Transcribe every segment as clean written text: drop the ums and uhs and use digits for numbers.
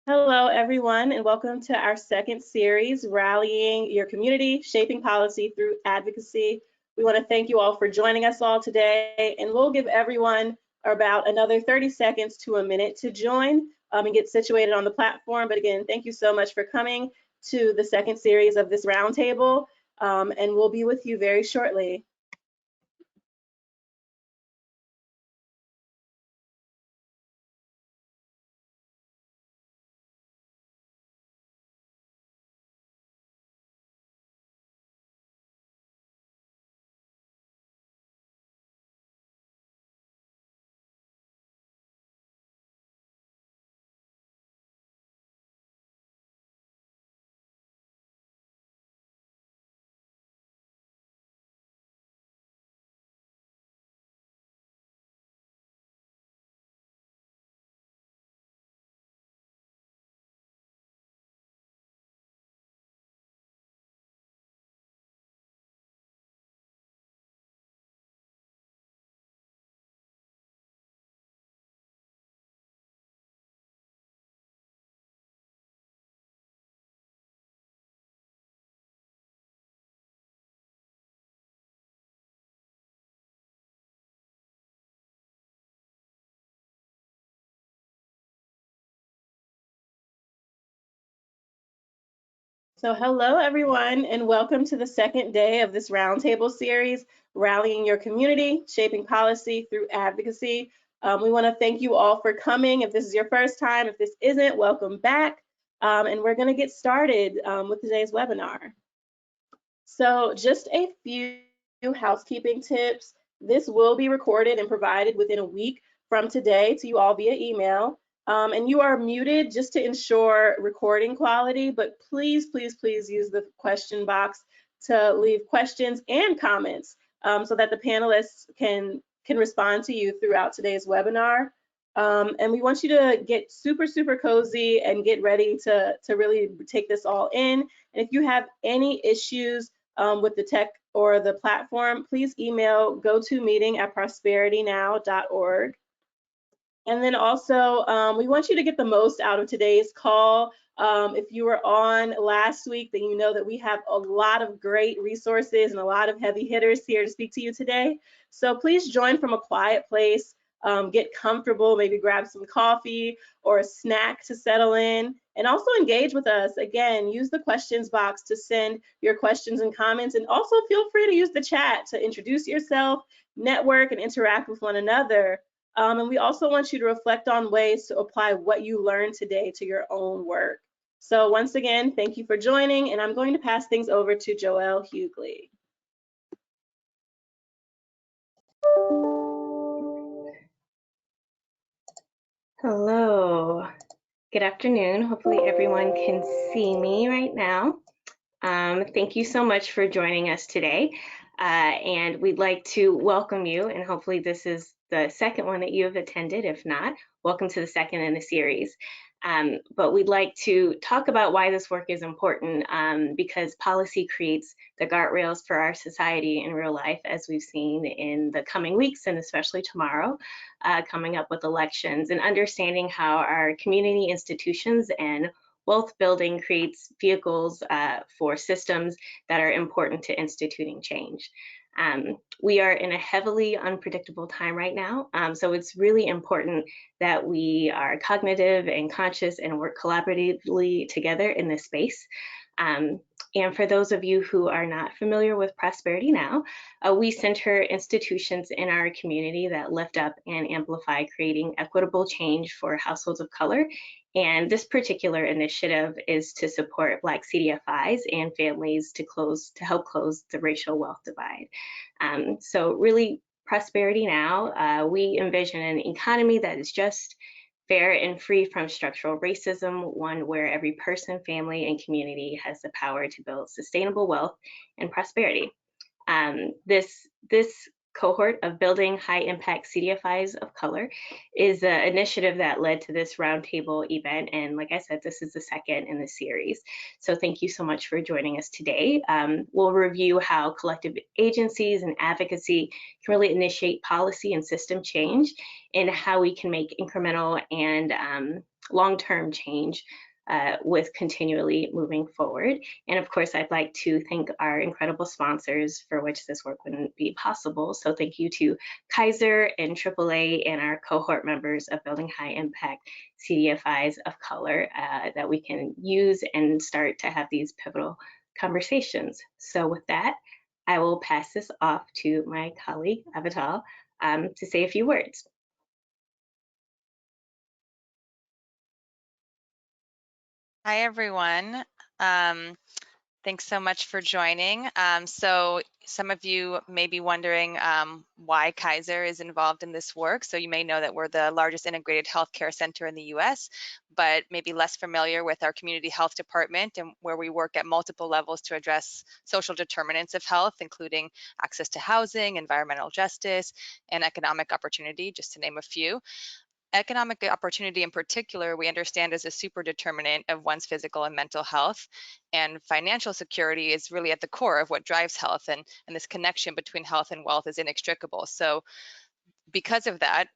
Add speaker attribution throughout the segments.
Speaker 1: Hello, everyone, and welcome to our second series, Rallying Your Community, Shaping Policy Through Advocacy. We want to thank you all for joining us all today, and we'll give everyone about another 30 seconds to a minute to join and get situated on the platform. But again, thank you so much for coming to the second series of this roundtable, and we'll be with you very shortly. So hello, everyone, and welcome to the second day of this roundtable series, Rallying Your Community, Shaping Policy Through Advocacy. We want to thank you all for coming. If this is your first time, if this isn't, welcome back. And we're going to get started with today's webinar. So just a few housekeeping tips. This will be recorded and provided within a week from today to you all via email. And you are muted just to ensure recording quality, but please, please, please use the question box to leave questions and comments so that the panelists can respond to you throughout today's webinar. And we want you to get super, super cozy and get ready to really take this all in. And if you have any issues with the tech or the platform, please email gotomeeting@prosperitynow.org. And then also, we want you to get the most out of today's call. If you were on last week, then you know that we have a lot of great resources and a lot of heavy hitters here to speak to you today. So please join from a quiet place, get comfortable, maybe grab some coffee or a snack to settle in, and also engage with us. Again, use the questions box to send your questions and comments, and also feel free to use the chat to introduce yourself, network, and interact with one another. And we also want you to reflect on ways to apply what you learned today to your own work. So once again, thank you for joining, and I'm going to pass things over to Joelle Hughley.
Speaker 2: Hello, good afternoon. Hopefully everyone can see me right now. Thank you so much for joining us today. And we'd like to welcome you, and hopefully this is the second one that you have attended. If not, welcome to the second in the series. But we'd like to talk about why this work is important because policy creates the guardrails for our society in real life, as we've seen in the coming weeks and especially tomorrow, coming up with elections, and understanding how our community institutions and wealth building creates vehicles for systems that are important to instituting change. We are in a heavily unpredictable time right now, so it's really important that we are cognitive and conscious and work collaboratively together in this space. And for those of you who are not familiar with Prosperity Now, we center institutions in our community that lift up and amplify creating equitable change for households of color. And this particular initiative is to support Black CDFIs and families to help close the racial wealth divide. So really, Prosperity Now, we envision an economy that is just, fair, and free from structural racism, one where every person, family, and community has the power to build sustainable wealth and prosperity. This cohort of Building High Impact CDFIs of Color is an initiative that led to this roundtable event. And like I said, this is the second in the series. So thank you so much for joining us today. We'll review how collective agencies and advocacy can really initiate policy and system change, and how we can make incremental and long-term change with continually moving forward. And of course, I'd like to thank our incredible sponsors for which this work wouldn't be possible. So thank you to Kaiser and AAA and our cohort members of Building High Impact CDFIs of Color that we can use and start to have these pivotal conversations. So with that, I will pass this off to my colleague, Avital, to say a few words.
Speaker 3: Hi, everyone. Thanks so much for joining. So some of you may be wondering why Kaiser is involved in this work. So you may know that we're the largest integrated healthcare center in the US, but maybe less familiar with our community health department, and where we work at multiple levels to address social determinants of health, including access to housing, environmental justice, and economic opportunity, just to name a few. Economic opportunity in particular, we understand as a super determinant of one's physical and mental health, and financial security is really at the core of what drives health, and this connection between health and wealth is inextricable. So because of that,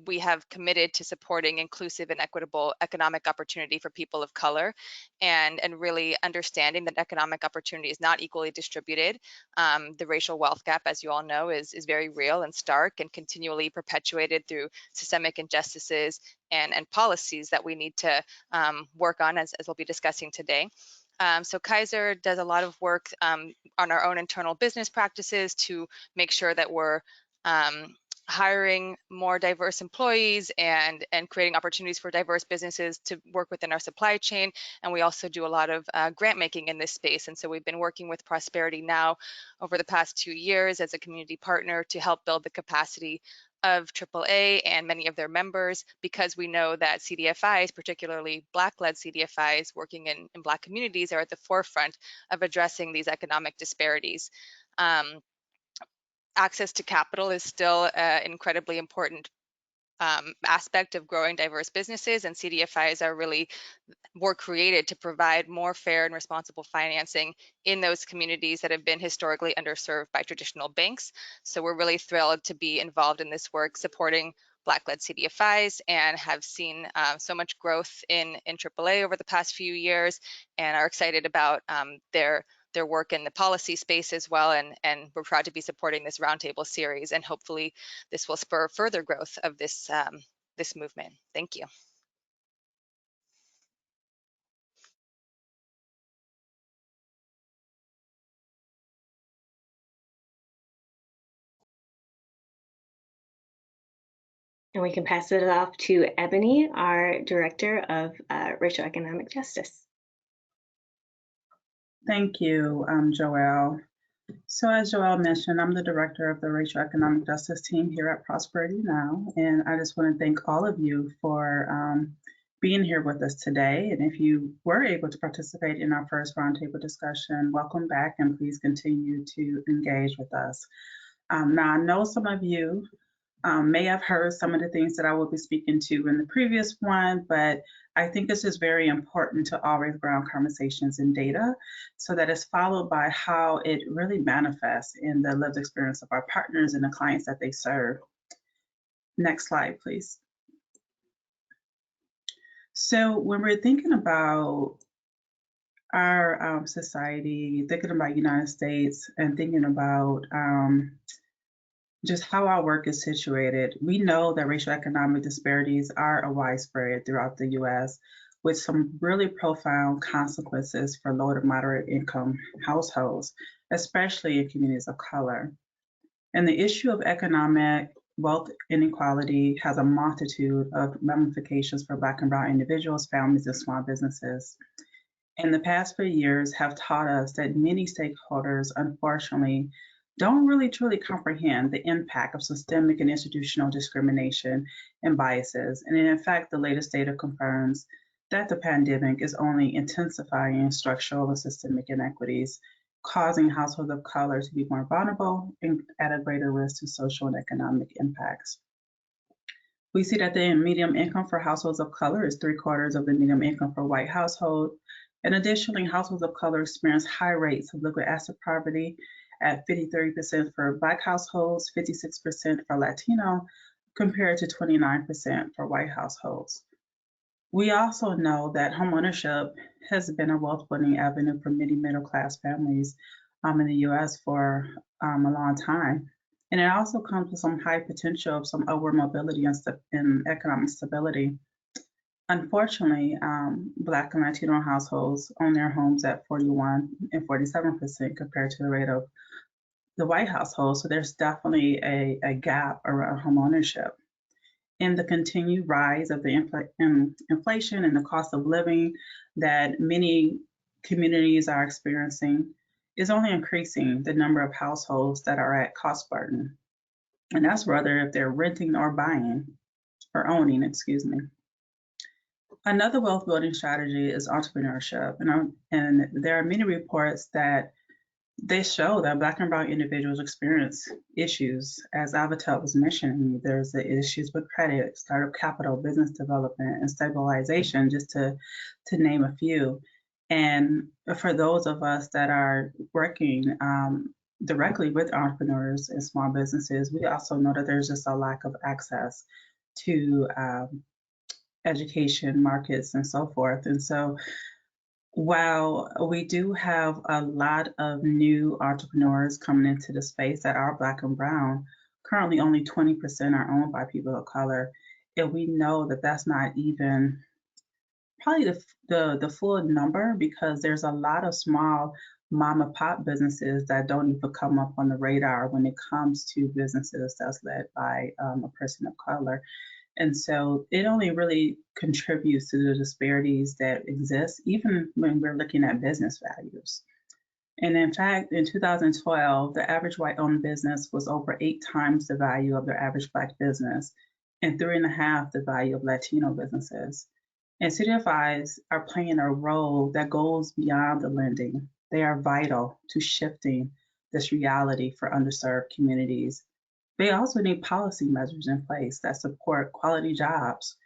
Speaker 3: we have committed to supporting inclusive and equitable economic opportunity for people of color, and really understanding that economic opportunity is not equally distributed. The racial wealth gap, as you all know, is very real and stark, and continually perpetuated through systemic injustices and policies that we need to work on, as we'll be discussing today. So Kaiser does a lot of work on our own internal business practices to make sure that we're hiring more diverse employees and creating opportunities for diverse businesses to work within our supply chain. And we also do a lot of grant making in this space. And so we've been working with Prosperity Now over the past 2 years as a community partner to help build the capacity of AAA and many of their members, because we know that CDFIs, particularly Black-led CDFIs working in Black communities, are at the forefront of addressing these economic disparities. Access to capital is still an incredibly important aspect of growing diverse businesses, and CDFIs were created to provide more fair and responsible financing in those communities that have been historically underserved by traditional banks. So we're really thrilled to be involved in this work supporting Black-led CDFIs, and have seen so much growth in AAA over the past few years, and are excited about their work in the policy space as well, and we're proud to be supporting this roundtable series, and hopefully this will spur further growth of this this movement. Thank you.
Speaker 2: And we can pass it off to Ebony, our Director of Racial Economic Justice.
Speaker 4: Thank you, Joelle. So as Joelle mentioned, I'm the Director of the Racial Economic Justice team here at Prosperity Now, and I just want to thank all of you for being here with us today. And if you were able to participate in our first roundtable discussion, welcome back, and please continue to engage with us. Now, I know some of you may have heard some of the things that I will be speaking to in the previous one, but I think this is very important to always ground conversations in data, so that it's followed by how it really manifests in the lived experience of our partners and the clients that they serve. Next slide, please. So when we're thinking about our society, thinking about United States, and thinking about just how our work is situated, we know that racial economic disparities are widespread throughout the US, with some really profound consequences for low to moderate income households, especially in communities of color. And the issue of economic wealth inequality has a multitude of ramifications for Black and Brown individuals, families, and small businesses. And the past few years have taught us that many stakeholders, unfortunately, don't really truly comprehend the impact of systemic and institutional discrimination and biases. And in fact, the latest data confirms that the pandemic is only intensifying structural and systemic inequities causing households of color to be more vulnerable and at a greater risk to social and economic impacts. We see that the median income for households of color is 3/4 of the median income for white households. And additionally, households of color experience high rates of liquid asset poverty at 53% for Black households, 56% for Latino, compared to 29% for white households. We also know that homeownership has been a wealth-building avenue for many middle-class families in the U.S. for a long time. And it also comes with some high potential of some upward mobility and economic stability. Unfortunately, Black and Latino households own their homes at 41 and 47% compared to the rate of the white household. So there's definitely a gap around homeownership. And the continued rise of the inflation and the cost of living that many communities are experiencing is only increasing the number of households that are at cost burden. And that's whether if they're renting or buying or owning, excuse me. Another wealth building strategy is entrepreneurship. And there are many reports that they show that Black and Brown individuals experience issues. As Avatar was mentioning, there's the issues with credit, startup capital, business development, and stabilization, just to name a few. And for those of us that are working directly with entrepreneurs and small businesses, we also know that there's just a lack of access to education, markets, and so forth. And so while we do have a lot of new entrepreneurs coming into the space that are Black and Brown, currently only 20% are owned by people of color. And we know that that's not even probably the full number, because there's a lot of small mom and pop businesses that don't even come up on the radar when it comes to businesses that's led by a person of color. And so it only really contributes to the disparities that exist, even when we're looking at business values. And in fact, in 2012, the average white-owned business was over 8 times the value of the average Black business and 3.5 the value of Latino businesses. And CDFIs are playing a role that goes beyond the lending. They are vital to shifting this reality for underserved communities. They also need policy measures in place that support quality jobs,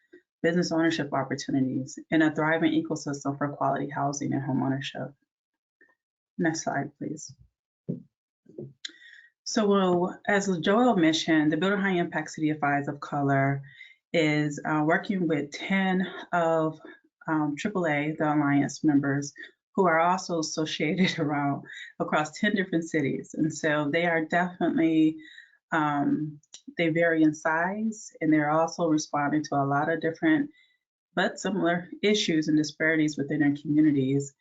Speaker 4: business ownership opportunities, and a thriving ecosystem for quality housing and homeownership. Next slide, please. So as Joel mentioned, the Building High Impact CDFIs of Color is working with 10 of AAA, the Alliance members, who are also associated across 10 different cities. And so they are definitely they vary in size, and they're also responding to a lot of different but similar issues and disparities within their communities.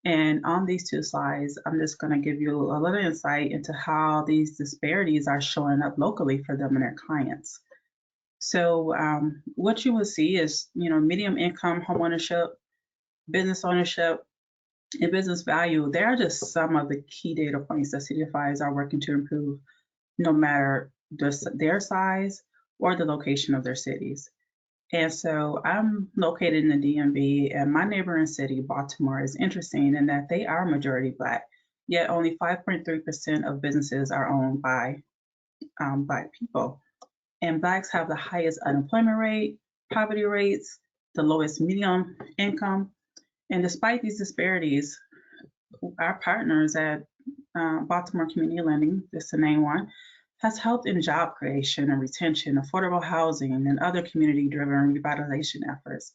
Speaker 4: And on these 2 slides, I'm just going to give you a little insight into how these disparities are showing up locally for them and their clients. So what you will see is, medium income homeownership, business ownership, and business value. They are just some of the key data points that CDFIs are working to improve, no matter their size or the location of their cities. And so I'm located in the DMV, and my neighboring city, Baltimore, is interesting in that they are majority Black, yet only 5.3% of businesses are owned by Black people. And Blacks have the highest unemployment rate, poverty rates, the lowest median income. And despite these disparities, our partners at Baltimore Community Lending, just to name one, has helped in job creation and retention, affordable housing, and other community-driven revitalization efforts.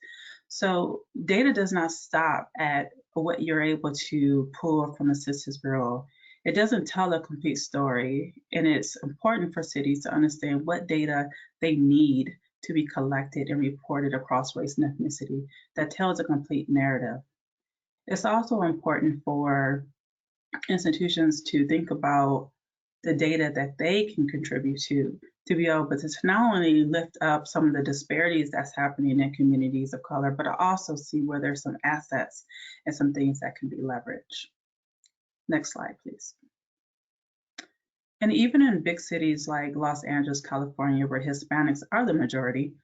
Speaker 4: So data does not stop at what you're able to pull from the Census Bureau. It doesn't tell a complete story, and it's important for cities to understand what data they need to be collected and reported across race and ethnicity that tells a complete narrative. It's also important for institutions to think about the data that they can contribute to be able to not only lift up some of the disparities that's happening in communities of color, but also see where there's some assets and some things that can be leveraged. Next slide, please. And even in big cities like Los Angeles, California, where Hispanics are the majority,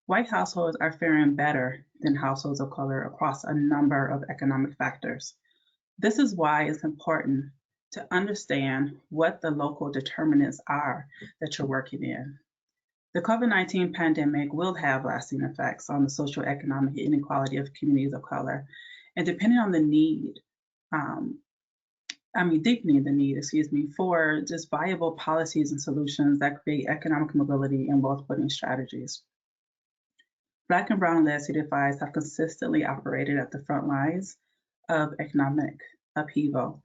Speaker 4: white households are faring better than households of color across a number of economic factors. This is why it's important to understand what the local determinants are that you're working in. The COVID-19 pandemic will have lasting effects on the social economic inequality of communities of color. And depending on the need, deepening the need, for just viable policies and solutions that create economic mobility and wealth building strategies. Black and brown-led CDFIs have consistently operated at the front lines of economic upheaval.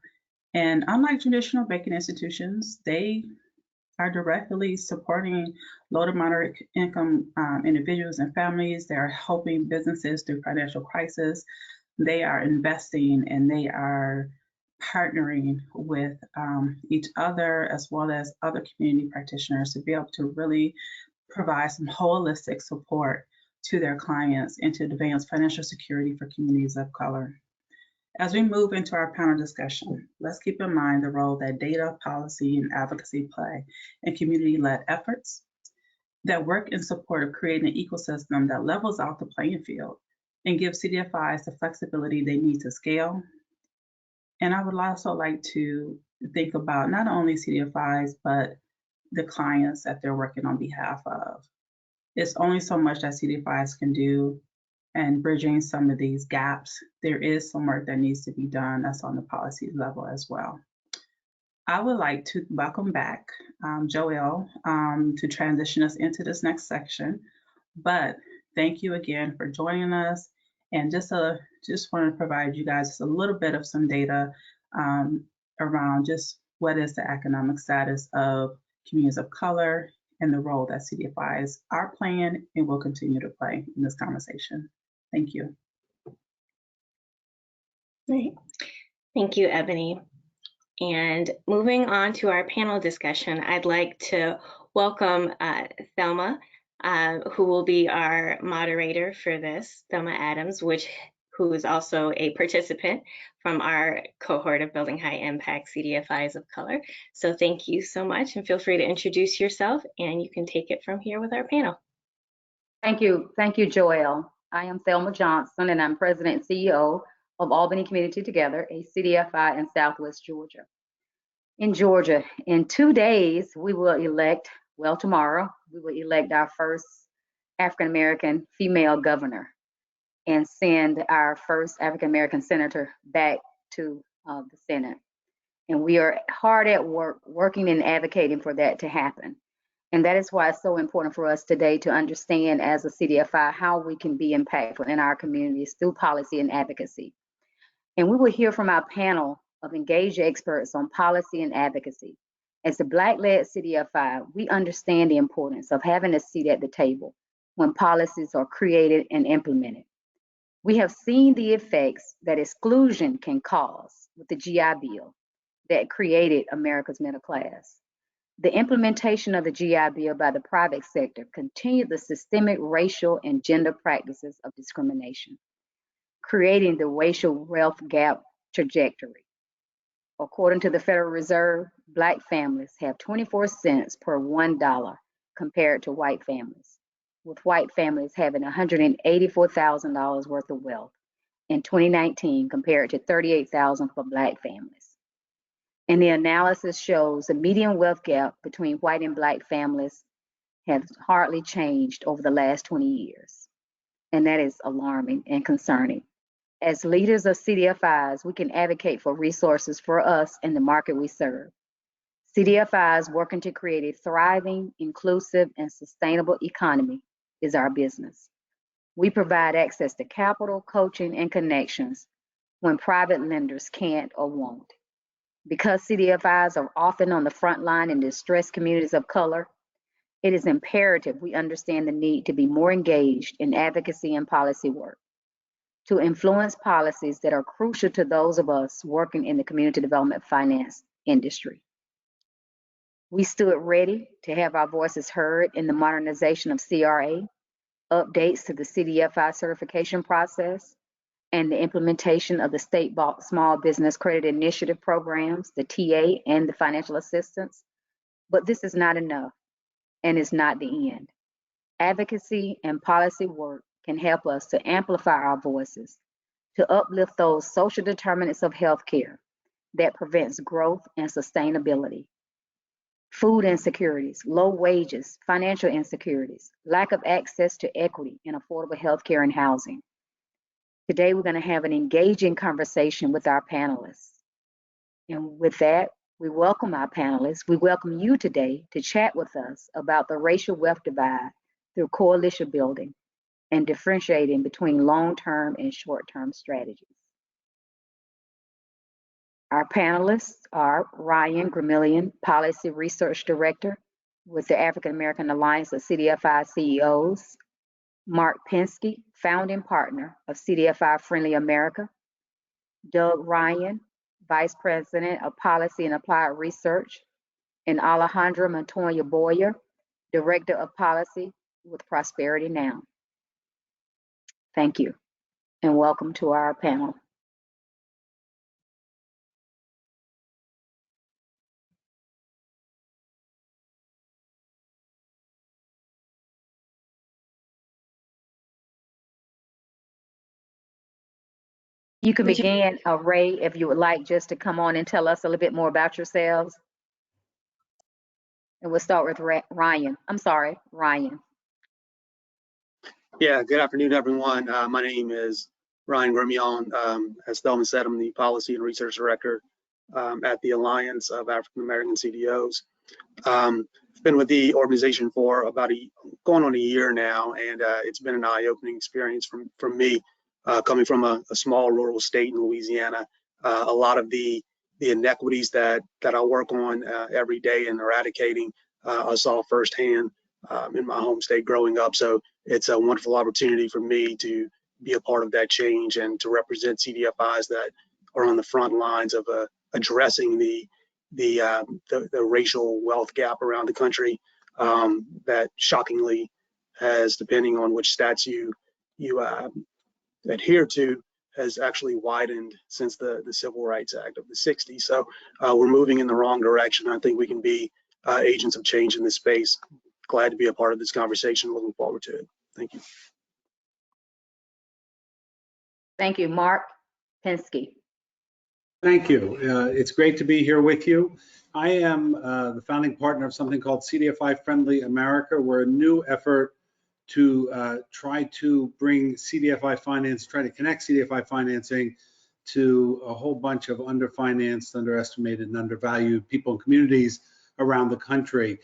Speaker 4: And unlike traditional banking institutions, they are directly supporting low to moderate income individuals and families. They are helping businesses through financial crisis. They are investing and they are partnering with each other as well as other community practitioners to be able to really provide some holistic support to their clients and to advance financial security for communities of color. As we move into our panel discussion, let's keep in mind the role that data, policy, and advocacy play in community-led efforts that work in support of creating an ecosystem that levels out the playing field and gives CDFIs the flexibility they need to scale. And I would also like to think about not only CDFIs, but the clients that they're working on behalf of. It's only so much that CDFIs can do, and bridging some of these gaps, there is some work that needs to be done that's on the policy level as well. I would like to welcome back Joelle to transition us into this next section, but thank you again for joining us, and just want to provide you guys a little bit of some data around just what is the economic status of communities of color and the role that CDFIs are playing and will continue to play in this conversation. Thank you.
Speaker 2: Great. Thank you, Ebony. And moving on to our panel discussion, I'd like to welcome Thelma, who will be our moderator for this, Thelma Adams, who is also a participant from our cohort of Building High Impact CDFIs of Color. So thank you so much, and feel free to introduce yourself, and you can take it from here with our panel.
Speaker 5: Thank you, Joelle. I am Thelma Johnson, and I'm President and CEO of Albany Community Together, a CDFI in Southwest Georgia. In Georgia, in 2 days, we will elect, well, tomorrow, we will elect our first African-American female governor and send our first African-American senator back to the Senate. And we are hard at work, working and advocating for that to happen. And that is why it's so important for us today to understand as a CDFI how we can be impactful in our communities through policy and advocacy. And we will hear from our panel of engaged experts on policy and advocacy. As a Black-led CDFI, we understand the importance of having a seat at the table when policies are created and implemented. We have seen the effects that exclusion can cause with the GI Bill that created America's middle class. The implementation of the GI Bill by the private sector continued the systemic racial and gender practices of discrimination, creating the racial wealth gap trajectory. According to the Federal Reserve, Black families have 24 cents per $1 compared to white families, with white families having $184,000 worth of wealth in 2019 compared to $38,000 for Black families. And the analysis shows the median wealth gap between white and Black families has hardly changed over the last 20 years. And that is alarming and concerning. As leaders of CDFIs, we can advocate for resources for us and the market we serve. CDFIs working to create a thriving, inclusive, and sustainable economy is our business. We provide access to capital, coaching, and connections when private lenders can't or won't. Because CDFIs are often on the front line in distressed communities of color, it is imperative we understand the need to be more engaged in advocacy and policy work, to influence policies that are crucial to those of us working in the community development finance industry. We stood ready to have our voices heard in the modernization of CRA, updates to the CDFI certification process, and the implementation of the state small business credit initiative programs, the TA and the financial assistance. But this is not enough, and it's not the end. Advocacy and policy work can help us to amplify our voices, to uplift those social determinants of healthcare that prevents growth and sustainability. Food insecurities, low wages, financial insecurities, lack of access to equity and affordable healthcare and housing. Today, we're going to have an engaging conversation with our panelists. And with that, we welcome our panelists. We welcome you today to chat with us about the racial wealth divide through coalition building and differentiating between long-term and short-term strategies. Our panelists are Ryan Gramillion, Policy Research Director with the African American Alliance of CDFI CEOs, Mark Pinsky, Founding Partner of CDFI Friendly America, Doug Ryan, Vice President of Policy and Applied Research, and Alejandra Montoya Boyer, Director of Policy with Prosperity Now. Thank you, and welcome to our panel. You can begin, Ray, if you would like, just to come on and tell us a little bit more about yourselves. And we'll start with Ryan. I'm sorry, Ryan.
Speaker 6: Yeah, good afternoon, everyone. My name is Ryan Gramillion. As Thelma said, I'm the Policy and Research Director at the Alliance of African American CDOs. I've been with the organization for about going on a year now, and it's been an eye-opening experience from me, coming from a small rural state in Louisiana. A lot of the inequities that I work on every day and eradicating, I saw firsthand in my home state growing up. So it's a wonderful opportunity for me to be a part of that change and to represent CDFIs that are on the front lines of addressing the racial wealth gap around the country that shockingly has, depending on which stats you adhere to, has actually widened since the Civil Rights Act of the 60s. So we're moving in the wrong direction. I think we can be agents of change in this space. Glad to be a part of this conversation. Looking forward to it. Thank you.
Speaker 5: Thank you, Mark Pinsky.
Speaker 7: Thank you. It's great to be here with you. I am the founding partner of something called CDFI Friendly America. We're a new effort to try to bring CDFI finance, try to connect CDFI financing to a whole bunch of underfinanced, underestimated, and undervalued people and communities around the country.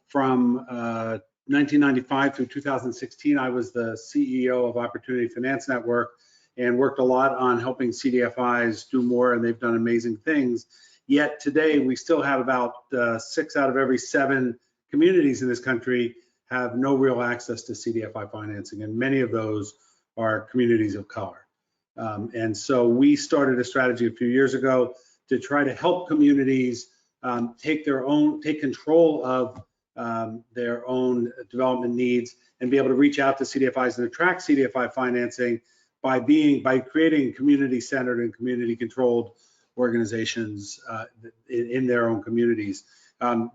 Speaker 7: From 1995 through 2016, I was the CEO of Opportunity Finance Network and worked a lot on helping CDFIs do more, and they've done amazing things. Yet today, we still have about 6 out of every 7 communities in this country have no real access to CDFI financing, and many of those are communities of color. And so we started a strategy a few years ago to try to help communities take control of their own development needs and be able to reach out to CDFIs and attract CDFI financing by creating community-centered and community-controlled organizations in their own communities.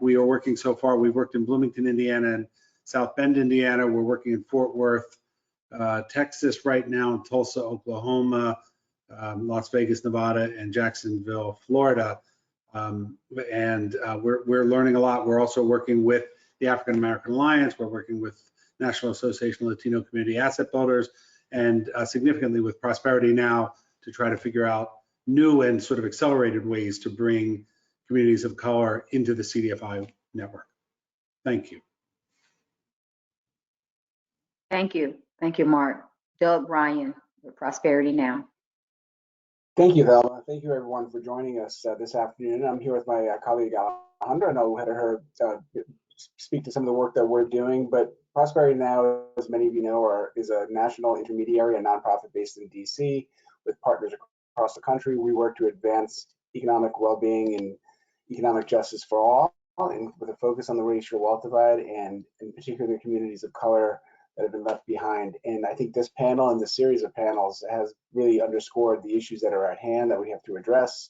Speaker 7: We are working so far. We've worked in Bloomington, Indiana, and South Bend, Indiana. We're working in Fort Worth, Texas right now, in Tulsa, Oklahoma, Las Vegas, Nevada, and Jacksonville, Florida. We're learning a lot. We're also working with the African American Alliance. We're working with National Association of Latino Community Asset Builders, and significantly with Prosperity Now to try to figure out new and sort of accelerated ways to bring communities of color into the CDFI network. Thank you.
Speaker 5: Thank you. Thank you, Mark. Doug Ryan with Prosperity Now.
Speaker 8: Thank you, Thelma. Thank you, everyone, for joining us this afternoon. I'm here with my colleague, Alejandra. I know we had her speak to some of the work that we're doing, but Prosperity Now, as many of you know, is a national intermediary, a nonprofit based in DC with partners across the country. We work to advance economic well-being and economic justice for all, and with a focus on the racial wealth divide and in particular the communities of color that have been left behind. And I think this panel and the series of panels has really underscored the issues that are at hand that we have to address.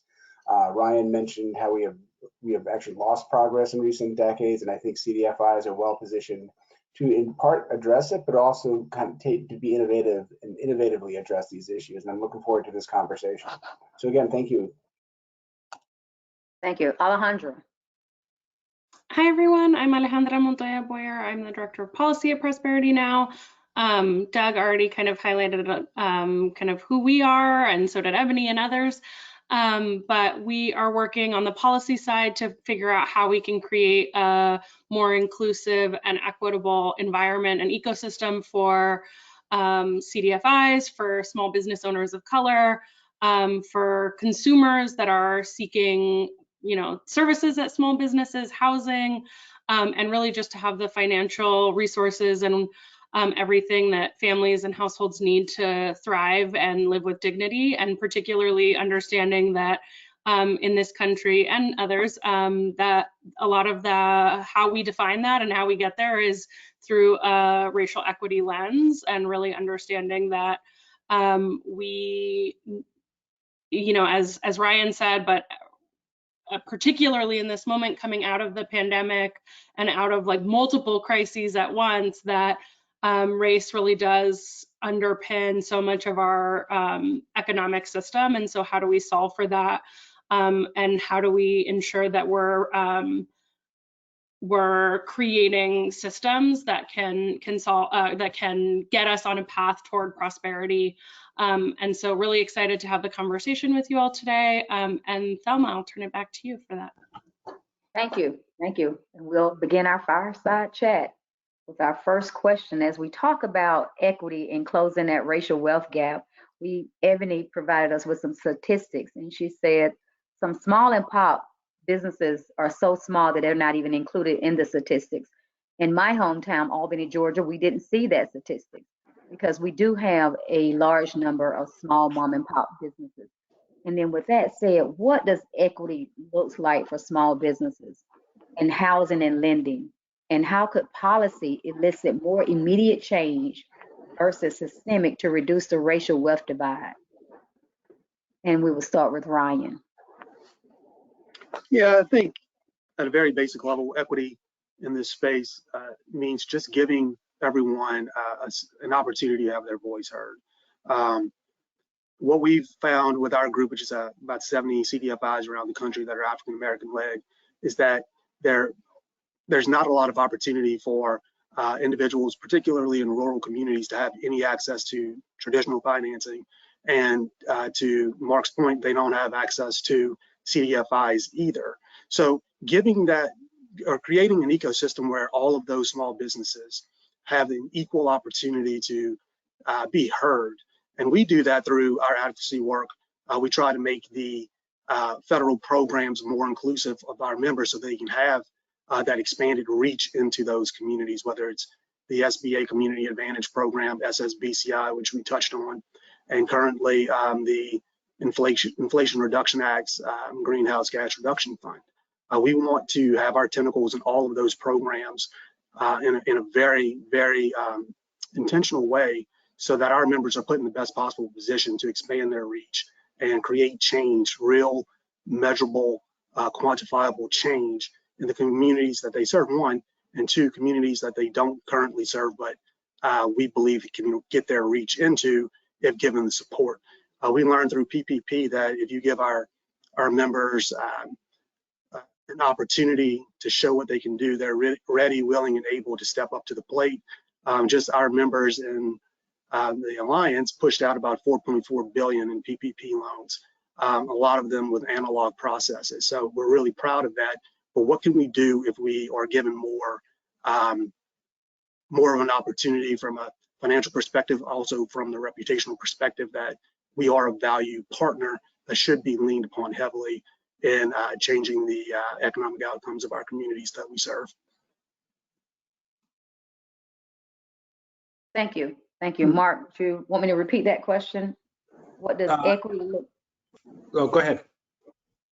Speaker 8: Ryan mentioned how we have actually lost progress in recent decades, and I think CDFIs are well positioned to in part address it, but also kind of to be innovative and innovatively address these issues. And I'm looking forward to this conversation. So again, thank you.
Speaker 5: Thank you. Alejandra.
Speaker 9: Hi, everyone. I'm Alejandra Montoya Boyer. I'm the Director of Policy at Prosperity Now. Doug already kind of highlighted kind of who we are, and so did Ebony and others. But we are working on the policy side to figure out how we can create a more inclusive and equitable environment and ecosystem for CDFIs, for small business owners of color, for consumers that are seeking services at small businesses, housing, and really just to have the financial resources and everything that families and households need to thrive and live with dignity, and particularly understanding that in this country and others, that a lot of how we define that and how we get there is through a racial equity lens, and really understanding that we, as Ryan said, but particularly in this moment coming out of the pandemic and out of like multiple crises at once, that race really does underpin so much of our economic system. And so how do we solve for that? And how do we ensure that we're creating systems that can solve, that can get us on a path toward prosperity. And so really excited to have the conversation with you all today. And Thelma, I'll turn it back to you for that.
Speaker 5: Thank you. Thank you. And we'll begin our fireside chat with our first question. As we talk about equity and closing that racial wealth gap, Ebony provided us with some statistics, and she said some small and pop businesses are so small that they're not even included in the statistics. In my hometown, Albany, Georgia, we didn't see that statistic because we do have a large number of small mom and pop businesses. And then with that said, what does equity look like for small businesses in housing and lending? And how could policy elicit more immediate change versus systemic to reduce the racial wealth divide? And we will start with Ryan.
Speaker 6: Yeah, I think at a very basic level, equity in this space means just giving everyone an opportunity to have their voice heard. What we've found with our group, which is about 70 CDFIs around the country that are African American led, is that there's not a lot of opportunity for individuals, particularly in rural communities, to have any access to traditional financing. And to Mark's point, they don't have access to CDFIs either. So giving that, or creating an ecosystem where all of those small businesses have an equal opportunity to be heard. And we do that through our advocacy work. We try to make the federal programs more inclusive of our members so they can have that expanded reach into those communities, whether it's the SBA Community Advantage Program, SSBCI, which we touched on, and currently the Inflation Reduction Act's Greenhouse Gas Reduction Fund. We want to have our tentacles in all of those programs in a very, very intentional way, so that our members are put in the best possible position to expand their reach and create change, real, measurable, quantifiable change in the communities that they serve, one, and two, communities that they don't currently serve, but we believe it can get their reach into if given the support. We learned through PPP that if you give our members an opportunity to show what they can do, they're ready, willing, and able to step up to the plate. Just our members in the Alliance pushed out about $4.4 billion in PPP loans, a lot of them with analog processes. So we're really proud of that. But what can we do if we are given more of an opportunity from a financial perspective, also from the reputational perspective that we are a value partner that should be leaned upon heavily in changing the economic outcomes of our communities that we serve.
Speaker 5: Thank you. Thank you. Mark, do you want me to repeat that question? What does equity look?
Speaker 7: Oh, go ahead.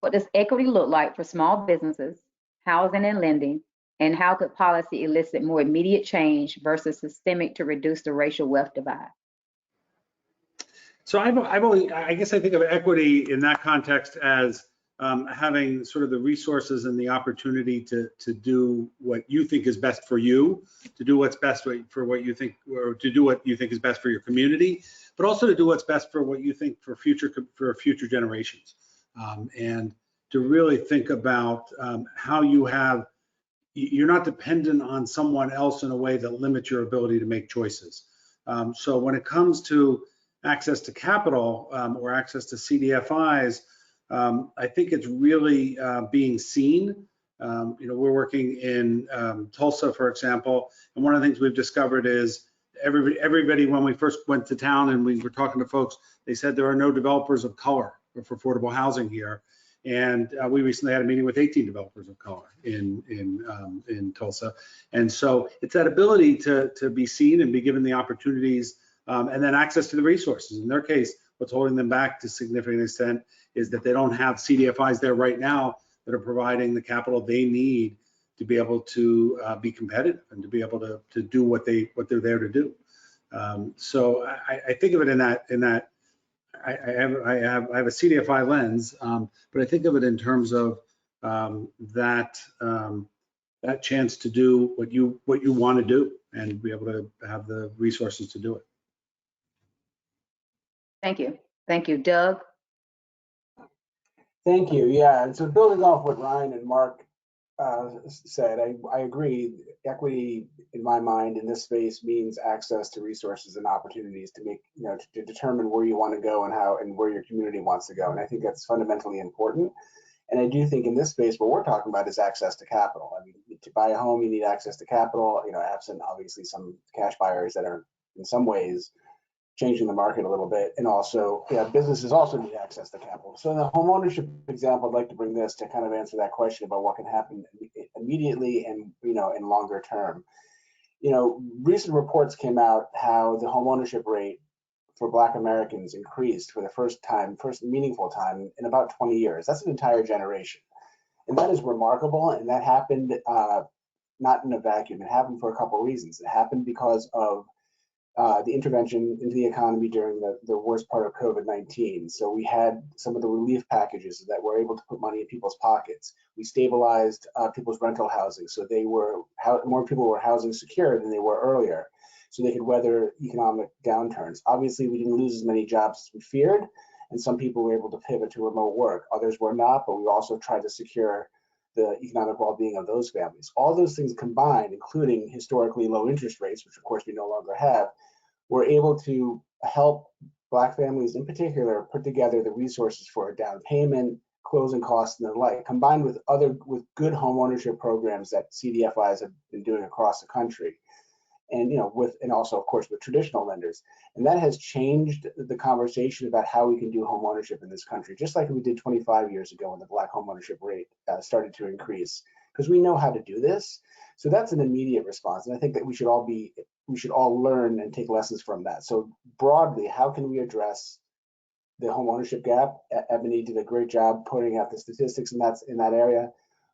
Speaker 5: What does equity look like for small businesses, housing and lending, and how could policy elicit more immediate change versus systemic to reduce the racial wealth divide?
Speaker 7: So I guess I think of equity in that context as having sort of the resources and the opportunity to do what you think is best for you, to do what's best for what you think, or to do what you think is best for your community, but also to do what's best for what you think for future generations. And to really think about how you're not dependent on someone else in a way that limits your ability to make choices. So when it comes to access to capital or access to CDFIs, I think it's really being seen. We're working in Tulsa, for example, and one of the things we've discovered is everybody, when we first went to town and we were talking to folks, they said there are no developers of color for affordable housing here. And we recently had a meeting with 18 developers of color in Tulsa. And so it's that ability to be seen and be given the opportunities and then access to the resources. In their case, what's holding them back to a significant extent is that they don't have CDFIs there right now that are providing the capital they need to be able to be competitive and to be able to do what they're there to do. So I think of it in that I have a CDFI lens, but I think of it in terms of that chance to do what you want to do and be able to have the resources to do it.
Speaker 5: Thank you. Thank you. Doug?
Speaker 8: Thank you. Yeah, and so building off what Ryan and Mark said, I agree. Equity, in my mind, in this space means access to resources and opportunities to make, to determine where you want to go and how and where your community wants to go. And I think that's fundamentally important. And I do think in this space, what we're talking about is access to capital. I mean, to buy a home, you need access to capital, absent obviously some cash buyers that are in some ways changing the market a little bit. And also, businesses also need access to capital. So in the home ownership example, I'd like to bring this to kind of answer that question about what can happen immediately and, in longer term. Recent reports came out how the home ownership rate for Black Americans increased for the first meaningful time in about 20 years. That's an entire generation. And that is remarkable. And that happened not in a vacuum. It happened for a couple of reasons. It happened because of the intervention into the economy during the worst part of COVID-19. So we had some of the relief packages that were able to put money in people's pockets. We stabilized people's rental housing, so more people were housing secure than they were earlier, so they could weather economic downturns. Obviously, we didn't lose as many jobs as we feared, and some people were able to pivot to remote work. Others were not, but we also tried to secure the economic well-being of those families. All those things combined, including historically low interest rates, which of course we no longer have, were able to help Black families in particular put together the resources for a down payment, closing costs, and the like, combined with good home ownership programs that CDFIs have been doing across the country, and and also of course with traditional lenders. And that has changed the conversation about how we can do home ownership in this country, just like we did 25 years ago when the Black home ownership rate started to increase, because we know how to do this. So that's an immediate response, and I think that we should all learn and take lessons from that. So broadly, how can we address the home ownership gap? Ebony did a great job putting out the statistics in that area.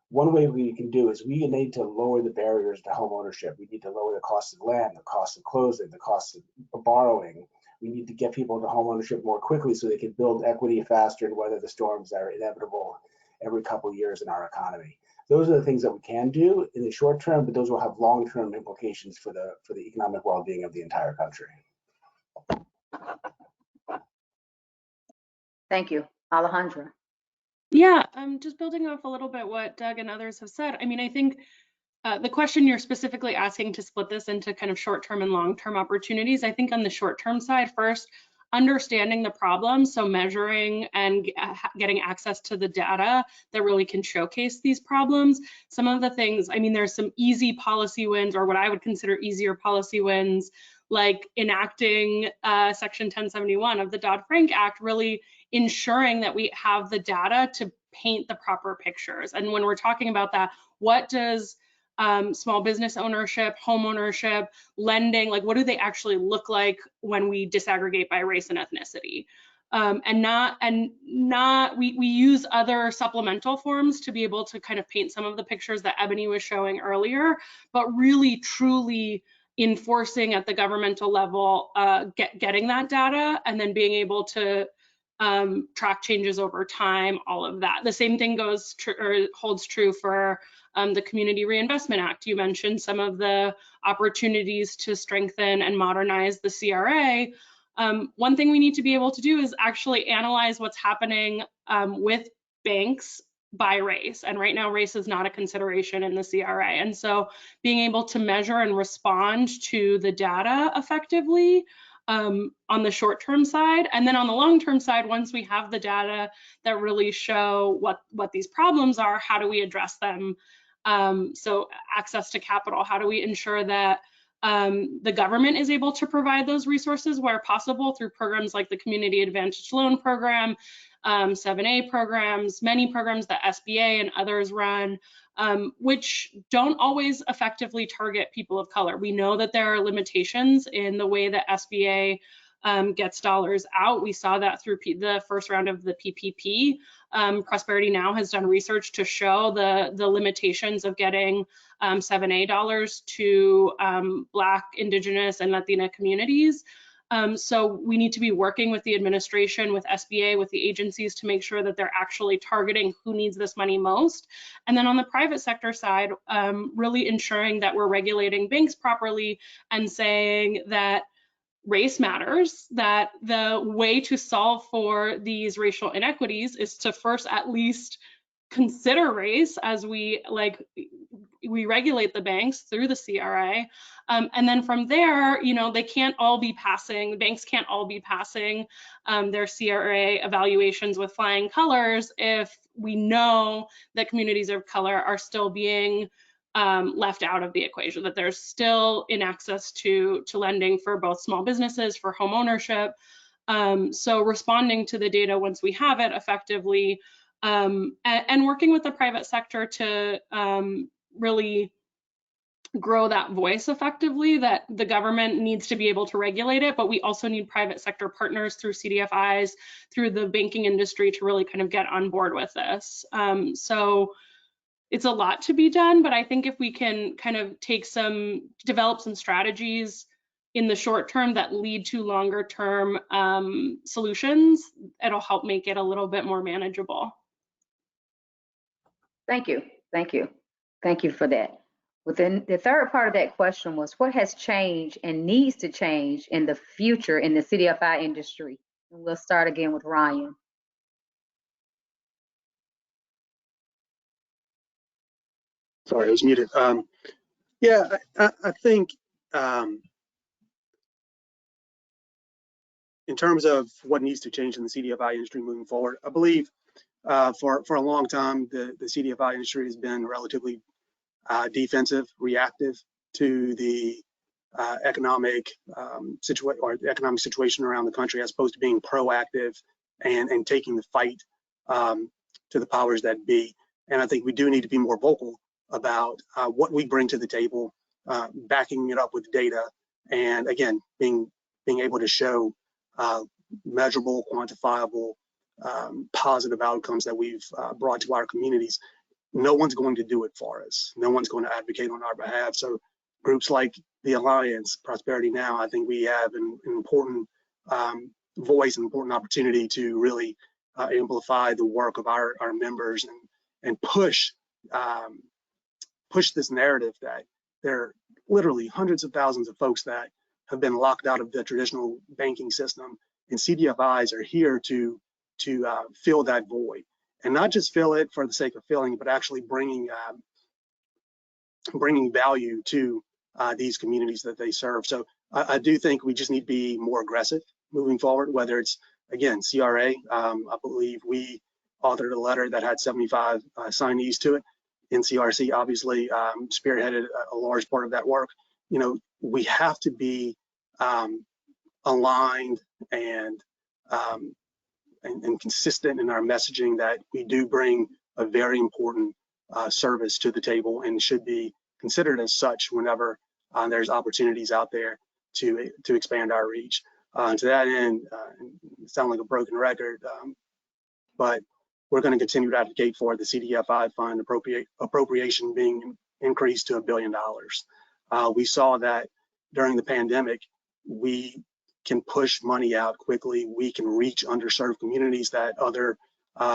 Speaker 8: One way we can do is we need to lower the barriers to home ownership. We need to lower the cost of land, the cost of closing, the cost of borrowing. We need to get people to home ownership more quickly so they can build equity faster and weather the storms that are inevitable every couple of years in our economy. Those are the things that we can do in the short term, but those will have long-term implications for the economic well-being of the entire country.
Speaker 5: Thank you. Alejandra?
Speaker 9: Yeah, just building off a little bit what Doug and others have said. I mean, I think the question you're specifically asking to split this into kind of short-term and long-term opportunities. I think on the short-term side, first, understanding the problem, so measuring and getting access to the data that really can showcase these problems. Some of the things, I mean, there's some easy policy wins, or what I would consider easier policy wins, like enacting Section 1071 of the Dodd-Frank Act, really ensuring that we have the data to paint the proper pictures. And when we're talking about that, what does small business ownership, home ownership, lending, like what do they actually look like when we disaggregate by race and ethnicity? We use other supplemental forms to be able to kind of paint some of the pictures that Ebony was showing earlier, but really truly enforcing at the governmental level, getting that data and then being able to track changes over time, all of that. The same thing holds true for the Community Reinvestment Act. You mentioned some of the opportunities to strengthen and modernize the CRA. One thing we need to be able to do is actually analyze what's happening with banks by race. And right now, race is not a consideration in the CRA. And so being able to measure and respond to the data effectively on the short-term side, and then on the long-term side, once we have the data that really show what these problems are, how do we address them? So access to capital, how do we ensure that the government is able to provide those resources where possible through programs like the Community Advantage Loan Program, 7A programs, many programs that SBA and others run, which don't always effectively target people of color. We know that there are limitations in the way that SBA gets dollars out. We saw that through the first round of the PPP. Prosperity Now has done research to show the limitations of getting 7A dollars to Black, Indigenous, and Latina communities. So we need to be working with the administration, with SBA, with the agencies to make sure that they're actually targeting who needs this money most. And then on the private sector side, really ensuring that we're regulating banks properly and saying that race matters, that the way to solve for these racial inequities is to first at least consider race as we regulate the banks through the CRA. And then from there, they can't all be passing, the banks can't all be passing their CRA evaluations with flying colors if we know that communities of color are still being left out of the equation, that there's still inaccess to lending for both small businesses, for home ownership. So responding to the data once we have it effectively, and working with the private sector to really grow that voice effectively, that the government needs to be able to regulate it, but we also need private sector partners through CDFIs, through the banking industry to really kind of get on board with this. So it's a lot to be done, but I think if we can kind of develop some strategies in the short term that lead to longer term solutions, it'll help make it a little bit more manageable.
Speaker 5: Thank you. Thank you. Thank you for that. Within the third part of that question was what has changed and needs to change in the future in the CDFI industry? And we'll start again with Ryan.
Speaker 6: Sorry, I was muted. Yeah, I think in terms of what needs to change in the CDFI industry moving forward, I believe for a long time, the CDFI industry has been relatively defensive, reactive to the economic situation around the country, as opposed to being proactive and taking the fight to the powers that be. And I think we do need to be more vocal about what we bring to the table, backing it up with data, and again, being able to show measurable, quantifiable, positive outcomes that we've brought to our communities. No one's going to do it for us. No one's going to advocate on our behalf. So groups like the Alliance, Prosperity Now, I think we have an important voice, an important opportunity to really amplify the work of our members and push this narrative that there are literally hundreds of thousands of folks that have been locked out of the traditional banking system, and CDFIs are here to fill that void, and not just fill it for the sake of filling, but actually bringing value to these communities that they serve. So I do think we just need to be more aggressive moving forward, whether it's, again, CRA. I believe we authored a letter that had 75 signees to it. NCRC obviously spearheaded a large part of that work. We have to be aligned and consistent in our messaging that we do bring a very important service to the table and should be considered as such whenever there's opportunities out there to expand our reach. To that end, it sounds like a broken record, but we're going to continue to advocate for the CDFI fund appropriation being increased to $1 billion. We saw that during the pandemic, we can push money out quickly. We can reach underserved communities that other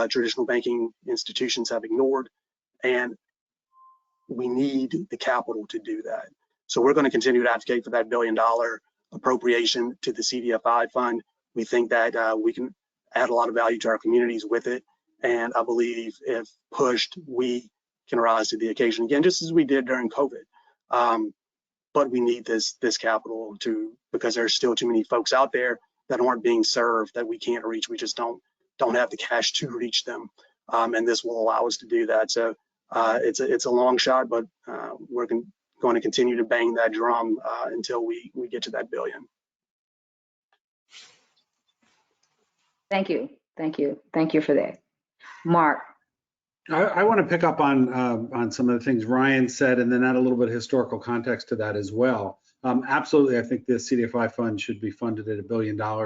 Speaker 6: traditional banking institutions have ignored, and we need the capital to do that. So we're going to continue to advocate for that $1 billion appropriation to the CDFI fund. We think that we can add a lot of value to our communities with it. And I believe if pushed, we can rise to the occasion again, just as we did during COVID. But we need this capital because there's still too many folks out there that aren't being served that we can't reach. We just don't have the cash to reach them, and this will allow us to do that. So it's a long shot, but we're going to continue to bang that drum until we get to that billion.
Speaker 5: Thank you. Thank you. Thank you for that. Mark.
Speaker 7: I want to pick up on some of the things Ryan said and then add a little bit of historical context to that as well. Absolutely, I think the CDFI fund should be funded at $1 billion. When I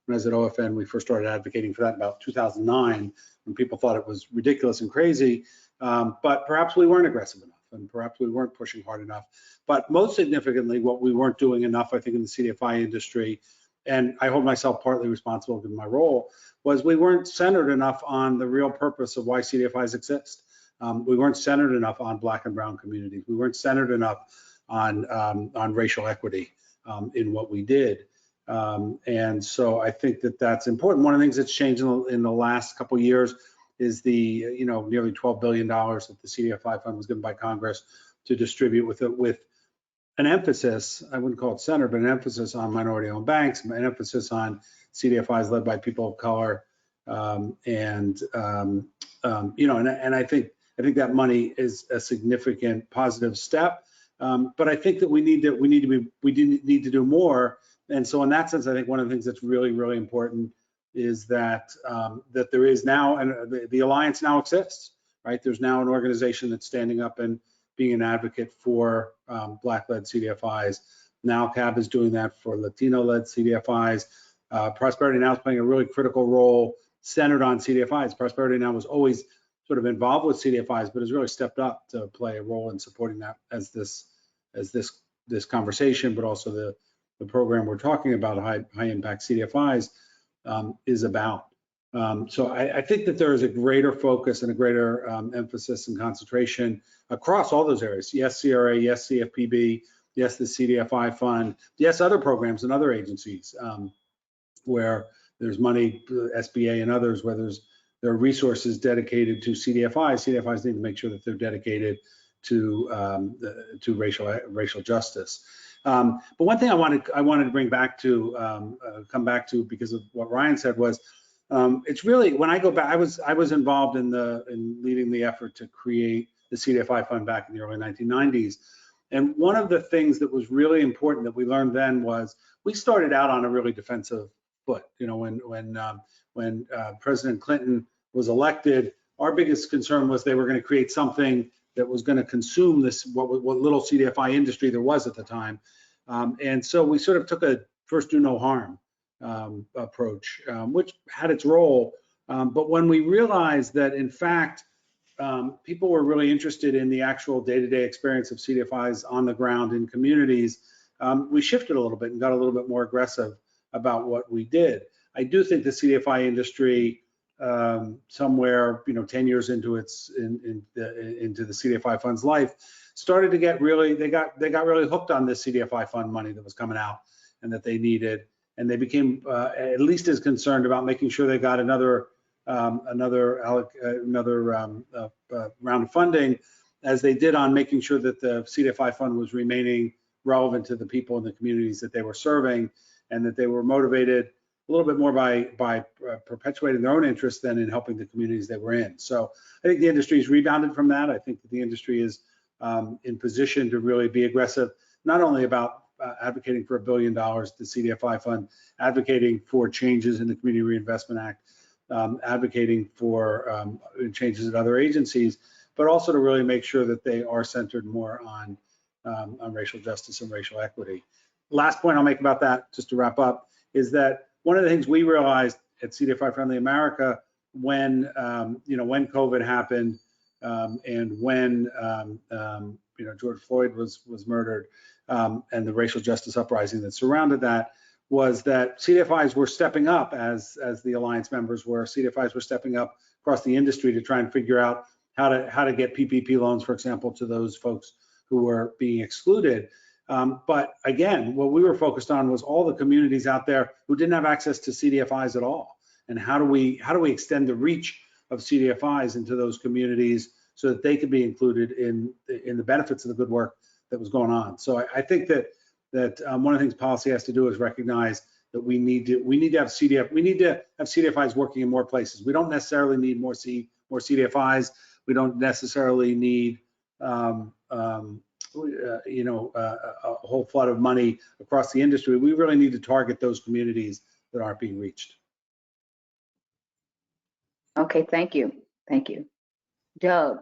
Speaker 7: was at OFN, we first started advocating for that in about 2009, when people thought it was ridiculous and crazy. But perhaps we weren't aggressive enough, and perhaps we weren't pushing hard enough. But most significantly, what we weren't doing enough, I think, in the CDFI industry, and I hold myself partly responsible given my role, was we weren't centered enough on the real purpose of why CDFIs exist. We weren't centered enough on Black and Brown communities. We weren't centered enough on racial equity in what we did. And so I think that that's important. One of the things that's changed in the last couple of years is the nearly $12 billion that the CDFI fund was given by Congress to distribute with an emphasis, I wouldn't call it center, but an emphasis on minority-owned banks, an emphasis on CDFIs led by people of color, and I think that money is a significant positive step. But I think that we need to do more. And so in that sense, I think one of the things that's really, really important is that that there is now, and the Alliance now exists, right? There's now an organization that's standing up and being an advocate for Black-led CDFIs. Now CAB is doing that for Latino-led CDFIs. Prosperity Now is playing a really critical role centered on CDFIs. Prosperity Now was always sort of involved with CDFIs, but has really stepped up to play a role in supporting that as this conversation, but also the program we're talking about, high impact CDFIs, is about. So I think that there is a greater focus and a greater emphasis and concentration across all those areas. Yes, CRA, yes, CFPB, yes, the CDFI fund, yes, other programs and other agencies where there's money, SBA and others, where there are resources dedicated to CDFIs. CDFIs need to make sure that they're dedicated to racial justice. But one thing I wanted to bring back to come back to, because of what Ryan said, was it's really, when I go back, I was involved in leading the effort to create the CDFI fund back in the early 1990s. And one of the things that was really important that we learned then was we started out on a really defensive foot. When President Clinton was elected, our biggest concern was they were going to create something that was going to consume this what little CDFI industry there was at the time. And so we sort of took a first do no harm approach, which had its role. But when we realized that, in fact, people were really interested in the actual day-to-day experience of CDFIs on the ground in communities, we shifted a little bit and got a little bit more aggressive about what we did. I do think the CDFI industry, somewhere 10 years into the CDFI fund's life, started to get really, they got really hooked on this CDFI fund money that was coming out and that they needed, and they became at least as concerned about making sure they got another round of funding as they did on making sure that the CDFI fund was remaining relevant to the people in the communities that they were serving, and that they were motivated a little bit more by perpetuating their own interests than in helping the communities they were in. So I think the industry has rebounded from that. I think that the industry is in position to really be aggressive, not only about advocating for $1 billion, the CDFI fund, advocating for changes in the Community Reinvestment Act, advocating for changes at other agencies, but also to really make sure that they are centered more on racial justice and racial equity. Last point I'll make about that, just to wrap up, is that one of the things we realized at CDFI Friendly America when COVID happened and when George Floyd was murdered and the racial justice uprising that surrounded that, was that CDFIs were stepping up as the Alliance members were. CDFIs were stepping up across the industry to try and figure out how to get PPP loans, for example, to those folks who were being excluded. But again, what we were focused on was all the communities out there who didn't have access to CDFIs at all, and how do we extend the reach of CDFIs into those communities so that they could be included in the benefits of the good work that was going on. So I think that one of the things policy has to do is recognize that we need to have CDFIs working in more places. We don't necessarily need more CDFIs. We don't necessarily need a whole flood of money across the industry. We really need to target those communities that aren't being reached.
Speaker 5: Okay, thank you. Thank you. Doug.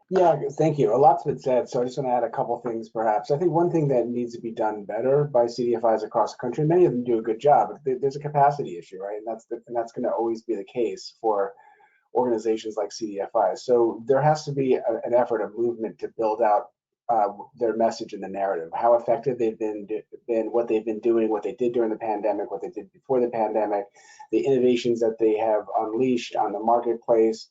Speaker 8: Yeah, thank you. A lot's been said, so I just want to add a couple things perhaps. I think one thing that needs to be done better by CDFIs across the country, many of them do a good job, but there's a capacity issue, right? And that's going to always be the case for organizations like CDFIs. So there has to be an effort, a movement to build out their message and the narrative, how effective they've been, what they've been doing, what they did during the pandemic, what they did before the pandemic, the innovations that they have unleashed on the marketplace,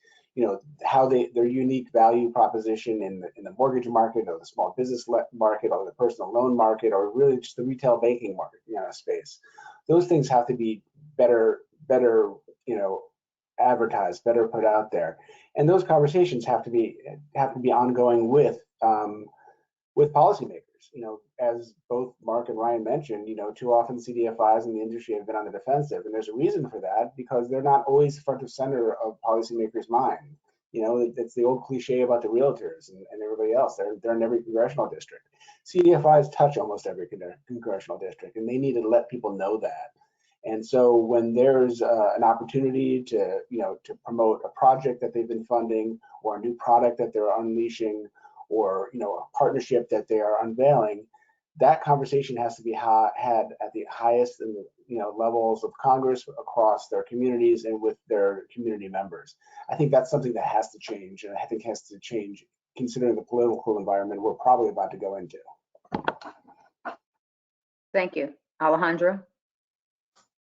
Speaker 8: how their unique value proposition in the mortgage market or the small business market or the personal loan market or really just the retail banking market space. Those things have to be better advertised, better put out there, and those conversations have to be ongoing with policymakers. As both Mark and Ryan mentioned, too often CDFIs in the industry have been on the defensive, and there's a reason for that because they're not always front of center of policymakers' mind. It's the old cliche about the realtors and everybody else. They're in every congressional district. CDFIs touch almost every congressional district, and they need to let people know that. And so when there's an opportunity to promote a project that they've been funding or a new product that they're unleashing or a partnership that they are unveiling, that conversation has to be had at the highest levels of Congress across their communities and with their community members. I think that's something that has to change, and I think has to change considering the political environment we're probably about to go into.
Speaker 5: Thank you. Alejandra?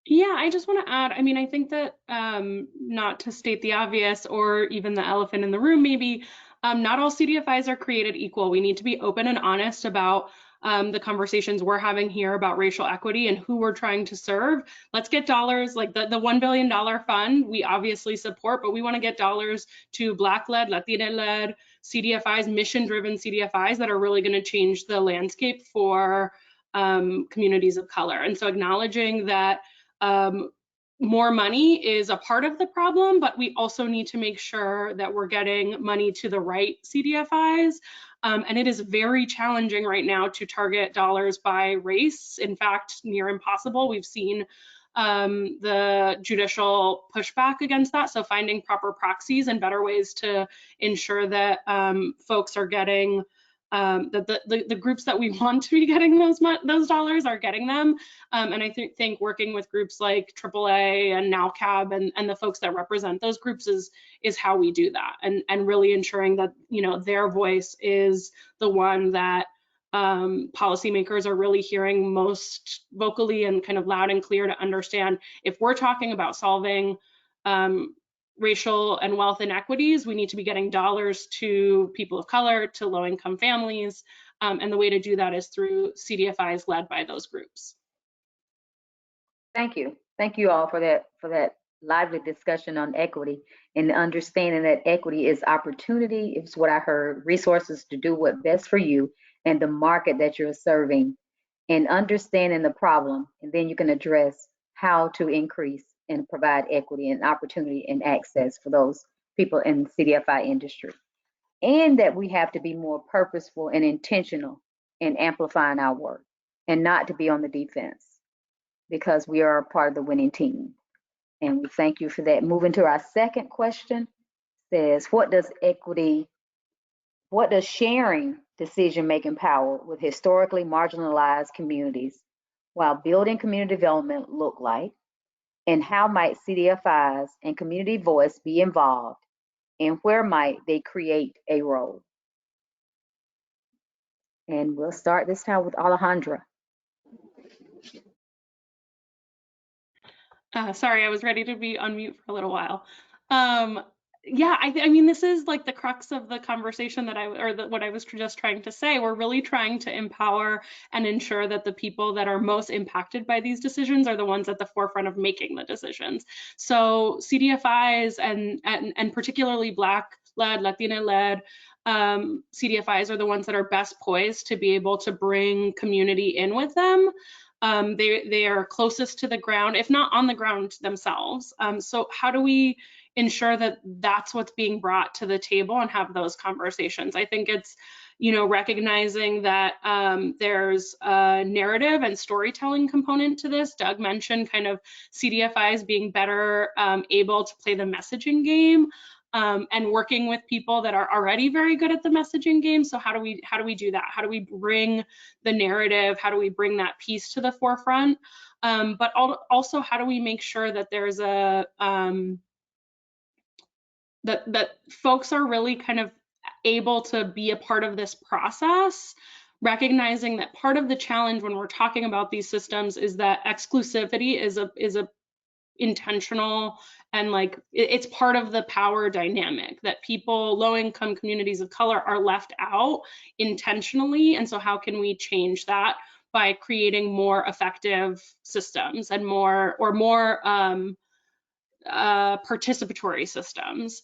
Speaker 9: Yeah, I just want to add, I think that not to state the obvious or even the elephant in the room maybe, not all CDFIs are created equal. We need to be open and honest about the conversations we're having here about racial equity and who we're trying to serve. Let's get dollars, like the $1 billion fund, we obviously support, but we want to get dollars to Black-led, Latina-led CDFIs, mission-driven CDFIs that are really going to change the landscape for communities of color. And so acknowledging that more money is a part of the problem, but we also need to make sure that we're getting money to the right CDFIs. And it is very challenging right now to target dollars by race. In fact, near impossible. We've seen the judicial pushback against that. So finding proper proxies and better ways to ensure that folks are getting that the groups that we want to be getting those dollars are getting them. And I think working with groups like AAA and NowCab and the folks that represent those groups is how we do that, and really ensuring that their voice is the one that policymakers are really hearing most vocally and kind of loud and clear to understand if we're talking about solving racial and wealth inequities, we need to be getting dollars to people of color, to low-income families, and the way to do that is through CDFIs led by those groups.
Speaker 5: Thank you. Thank you all for that lively discussion on equity and understanding that equity is opportunity. It's what I heard, resources to do what's best for you and the market that you're serving, and understanding the problem, and then you can address how to increase and provide equity and opportunity and access for those people in the CDFI industry. And that we have to be more purposeful and intentional in amplifying our work and not to be on the defense, because we are a part of the winning team. And we thank you for that. Moving to our second question, says, what does sharing decision-making power with historically marginalized communities while building community development look like? And how might CDFIs and community voice be involved? And where might they create a role? And we'll start this time with Alejandra.
Speaker 9: Sorry, I was ready to be on mute for a little while. yeah, I mean, this is like the crux of the conversation that what I was just trying to say. We're really trying to empower and ensure that the people that are most impacted by these decisions are the ones at the forefront of making the decisions. So CDFIs and particularly Black-led, Latina-led CDFIs are the ones that are best poised to be able to bring community in with them. They are closest to the ground, if not on the ground themselves. So how do we ensure that that's what's being brought to the table and have those conversations? I think it's, recognizing that there's a narrative and storytelling component to this. Doug mentioned kind of CDFIs being better able to play the messaging game. And working with people that are already very good at the messaging game. So how do we do that? How do we bring the narrative? How do we bring that piece to the forefront? But also, how do we make sure that there's a that folks are really kind of able to be a part of this process, recognizing that part of the challenge when we're talking about these systems is that exclusivity is a intentional, and like it's part of the power dynamic that people, low-income communities of color, are left out intentionally. And so how can we change that by creating more effective systems and more participatory systems?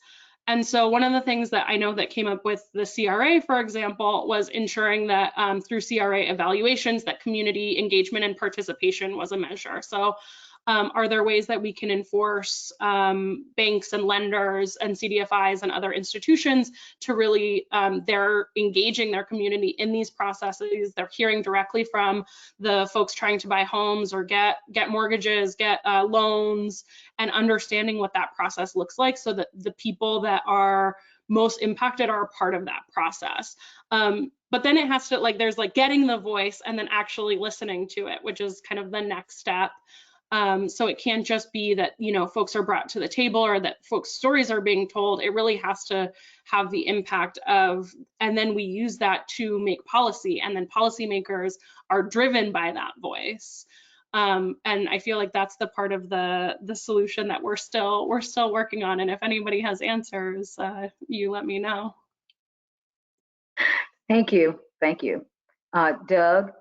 Speaker 9: And so one of the things that I know that came up with the CRA, for example, was ensuring that through CRA evaluations that community engagement and participation was a measure. So are there ways that we can enforce banks and lenders and CDFIs and other institutions to really, they're engaging their community in these processes, they're hearing directly from the folks trying to buy homes or get mortgages, get loans, and understanding what that process looks like so that the people that are most impacted are a part of that process. But then it has to, like, there's like getting the voice and then actually listening to it, which is kind of the next step. So it can't just be that, folks are brought to the table or that folks' stories are being told. It really has to have the impact of, and then we use that to make policy, and then policymakers are driven by that voice. And I feel like that's the part of the solution that we're still working on. And if anybody has answers, you let me know.
Speaker 5: Thank you. Thank you. Doug?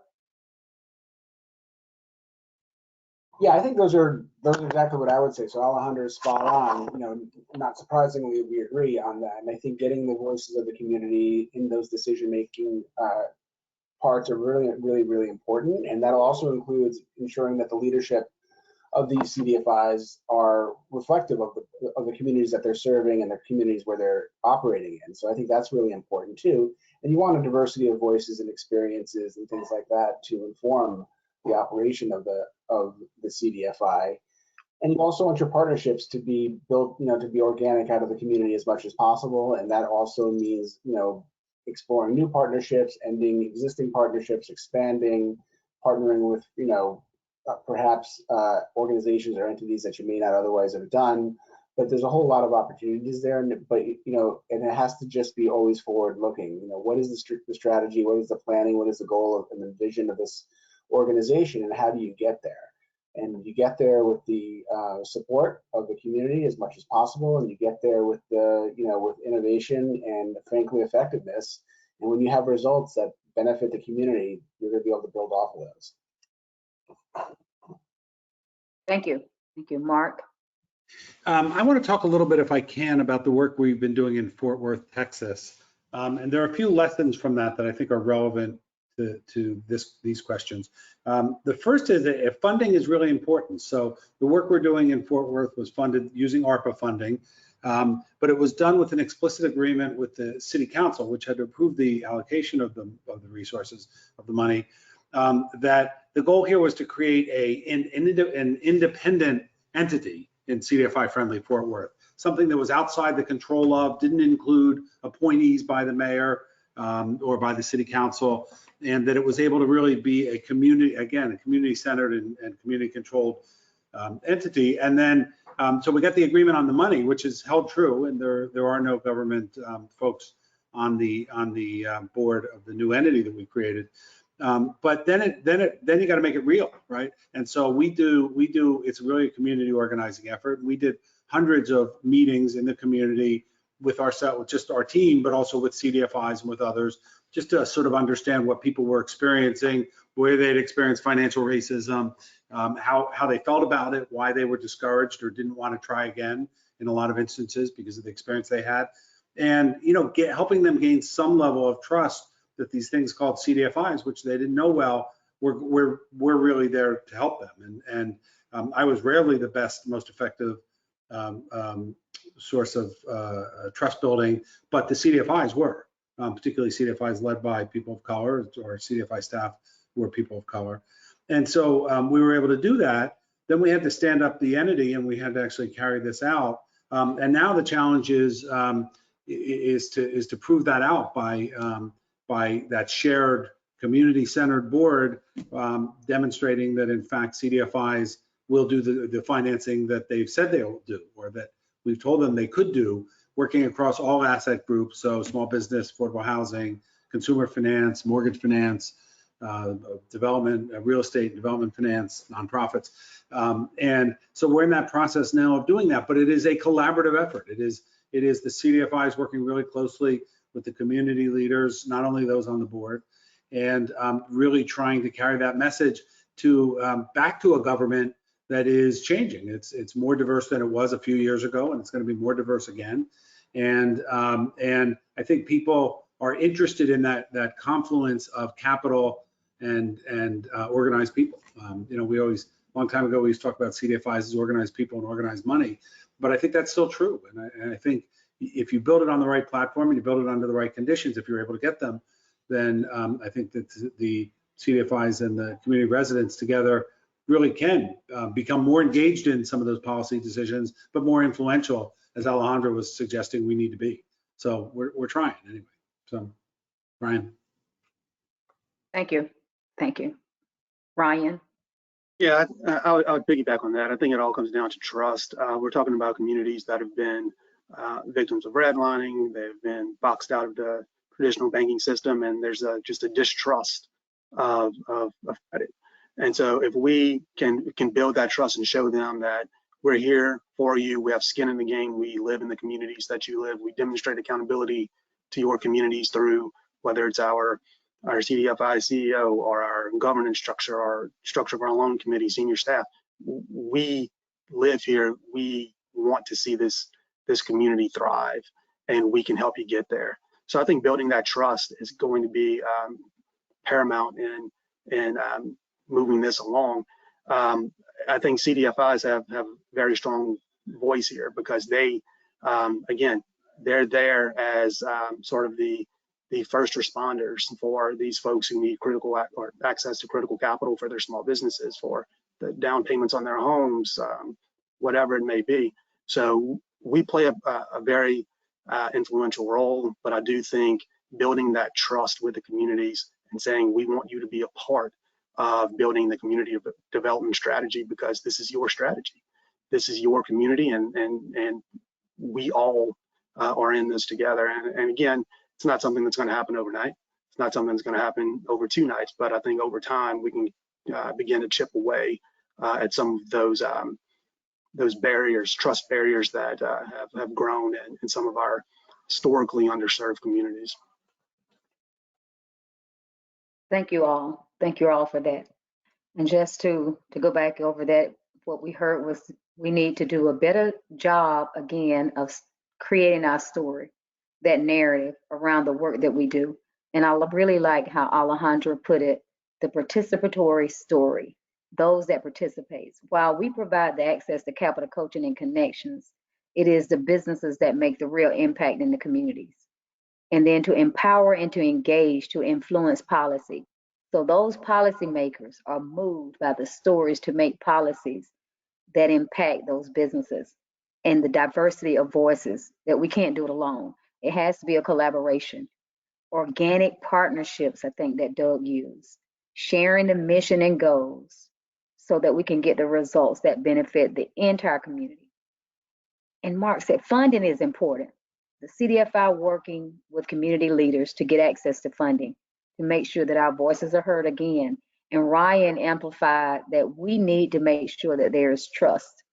Speaker 8: Yeah, I think those are exactly what I would say. So Alejandra is spot on. Not surprisingly, we agree on that. And I think getting the voices of the community in those decision-making parts are really, really, really important. And that also includes ensuring that the leadership of these CDFIs are reflective of the communities that they're serving and the communities where they're operating in. So I think that's really important too. And you want a diversity of voices and experiences and things like that to inform the operation of the CDFI. And you also want your partnerships to be built, to be organic out of the community as much as possible. And that also means, exploring new partnerships, ending existing partnerships, expanding, partnering with, perhaps organizations or entities that you may not otherwise have done. But there's a whole lot of opportunities there. But, and it has to just be always forward looking. What is the strategy? What is the planning? What is the goal and the vision of this organization, and how do you get there? And you get there with the support of the community as much as possible, and you get there with the with innovation and frankly effectiveness. And when you have results that benefit the community, you're going to be able to build off of those.
Speaker 5: Thank you. Thank you, Mark.
Speaker 7: I want to talk a little bit, if I can, about the work we've been doing in Fort Worth, Texas. And there are a few lessons from that I think are relevant to these questions. The first is that funding is really important. So the work we're doing in Fort Worth was funded using ARPA funding, but it was done with an explicit agreement with the city council, which had approved the allocation of the resources of the money. That the goal here was to create an independent entity in CDFI friendly Fort Worth, something that was outside the control of, didn't include appointees by the mayor or by the city council, and that it was able to really be a community, again, a community-centered and community-controlled entity. And then, so we got the agreement on the money, which is held true, and there are no government folks on the board of the new entity that we created. But then you got to make it real, right? And so we do. It's really a community organizing effort. We did hundreds of meetings in the community with just our team, but also with CDFIs and with others, just to sort of understand what people were experiencing, where they'd experienced financial racism, how they felt about it, why they were discouraged or didn't want to try again in a lot of instances because of the experience they had, and helping them gain some level of trust that these things called CDFIs, which they didn't know well, we're really there to help them. And I was rarely the best, most effective source of trust building, but the CDFIs were, particularly CDFIs led by people of color, or CDFI staff who were people of color. And so we were able to do that. Then we had to stand up the entity and we had to actually carry this out. And now the challenge is to prove that out by that shared community-centered board demonstrating that in fact CDFIs will do the financing that they've said they'll do, or that we've told them they could do, working across all asset groups, so small business, affordable housing, consumer finance, mortgage finance, development, real estate, development finance, nonprofits. And so we're in that process now of doing that, but it is a collaborative effort. It is the CDFIs working really closely with the community leaders, not only those on the board, and really trying to carry that message to back to a government that is changing. It's more diverse than it was a few years ago, and it's going to be more diverse again. And I think people are interested in that confluence of capital and organized people. We always, a long time ago, we used to talk about CDFIs as organized people and organized money, but I think that's still true. And I think if you build it on the right platform and you build it under the right conditions, if you're able to get them, then I think that the CDFIs and the community residents together really can become more engaged in some of those policy decisions, but more influential, as Alejandra was suggesting we need to be. So we're trying anyway. So, Ryan.
Speaker 5: Thank you. Thank you. Ryan?
Speaker 6: Yeah, I would piggyback on that. I think it all comes down to trust. We're talking about communities that have been victims of redlining. They've been boxed out of the traditional banking system, and there's just a distrust of credit. And so if we can build that trust and show them that we're here for you, we have skin in the game, we live in the communities that you live, we demonstrate accountability to your communities through whether it's our CDFI CEO or our governance structure or structure of our loan committee, senior staff. We live here, we want to see this community thrive, and we can help you get there. So I think building that trust is going to be paramount in moving this along. I think CDFIs have very strong voice here because they, again, they're there as sort of the first responders for these folks who need critical or access to critical capital for their small businesses, for the down payments on their homes, whatever it may be. So we play a very influential role, but I do think building that trust with the communities and saying we want you to be a part of building the community development strategy because this is your strategy, this is your community, and we all are in this together. And again, it's not something that's going to happen overnight. It's not something that's going to happen over 2 nights, but I think over time we can begin to chip away at some of those barriers, trust barriers that have grown in some of our historically underserved communities.
Speaker 5: Thank you all. Thank you all for that. And just to go back over that, what we heard was we need to do a better job again of creating our story, that narrative around the work that we do. And I really like how Alejandra put it, the participatory story, those that participate. While we provide the access to capital coaching and connections, it is the businesses that make the real impact in the communities. And then to empower and to engage, to influence policy. So those policymakers are moved by the stories to make policies that impact those businesses and the diversity of voices, that we can't do it alone. It has to be a collaboration. Organic partnerships, I think that Doug used. Sharing the mission and goals so that we can get the results that benefit the entire community. And Mark said funding is important. The CDFI working with community leaders to get access to funding, to make sure that our voices are heard again. And Ryan amplified that we need to make sure that there is trust,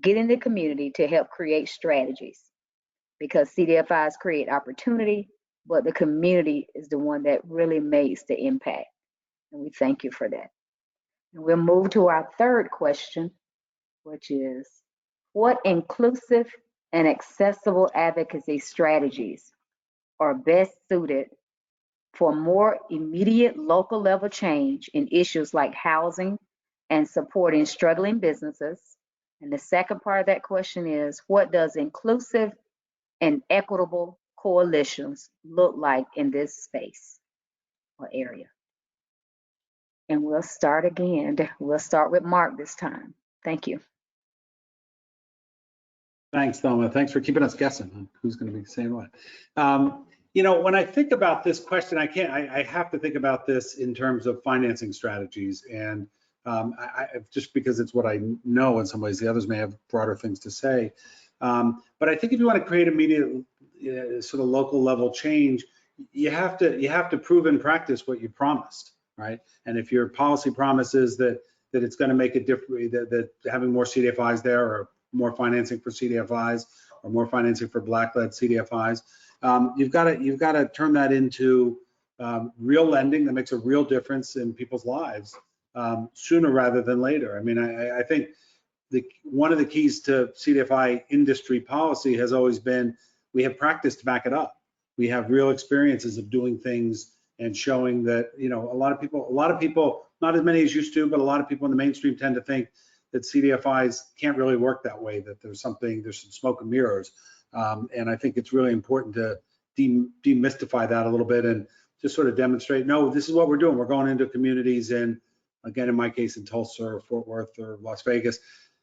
Speaker 5: get in the community to help create strategies, because CDFIs create opportunity, but the community is the one that really makes the impact. And we thank you for that. And we'll move to our third question, which is, what inclusive and accessible advocacy strategies are best suited for more immediate local level change in issues like housing and supporting struggling businesses? And the second part of that question is, what does inclusive and equitable coalitions look like in this space or area? And we'll start again. We'll start with Mark this time. Thank you.
Speaker 7: Thanks, Thelma. Thanks for keeping us guessing on who's going to be saying what. You know, when I think about this question, I have to think about this in terms of financing strategies, and just because it's what I know in some ways. The others may have broader things to say. But I think if you want to create immediate sort of local level change, you have to prove in practice what you promised, right? And if your policy promises that it's going to make a difference, that having more CDFIs there, or more financing for CDFIs, or more financing for Black-led CDFIs, you've got to turn that into real lending that makes a real difference in people's lives sooner rather than later. I mean, I think one of the keys to CDFI industry policy has always been, we have practice to back it up. We have real experiences of doing things and showing that, you know, a lot of people, not as many as used to, but a lot of people in the mainstream tend to think that CDFIs can't really work that way, that there's some smoke and mirrors. And I think it's really important to demystify that a little bit and just sort of demonstrate, no, this is what we're doing. We're going into communities in, again, in my case, in Tulsa or Fort Worth or Las Vegas,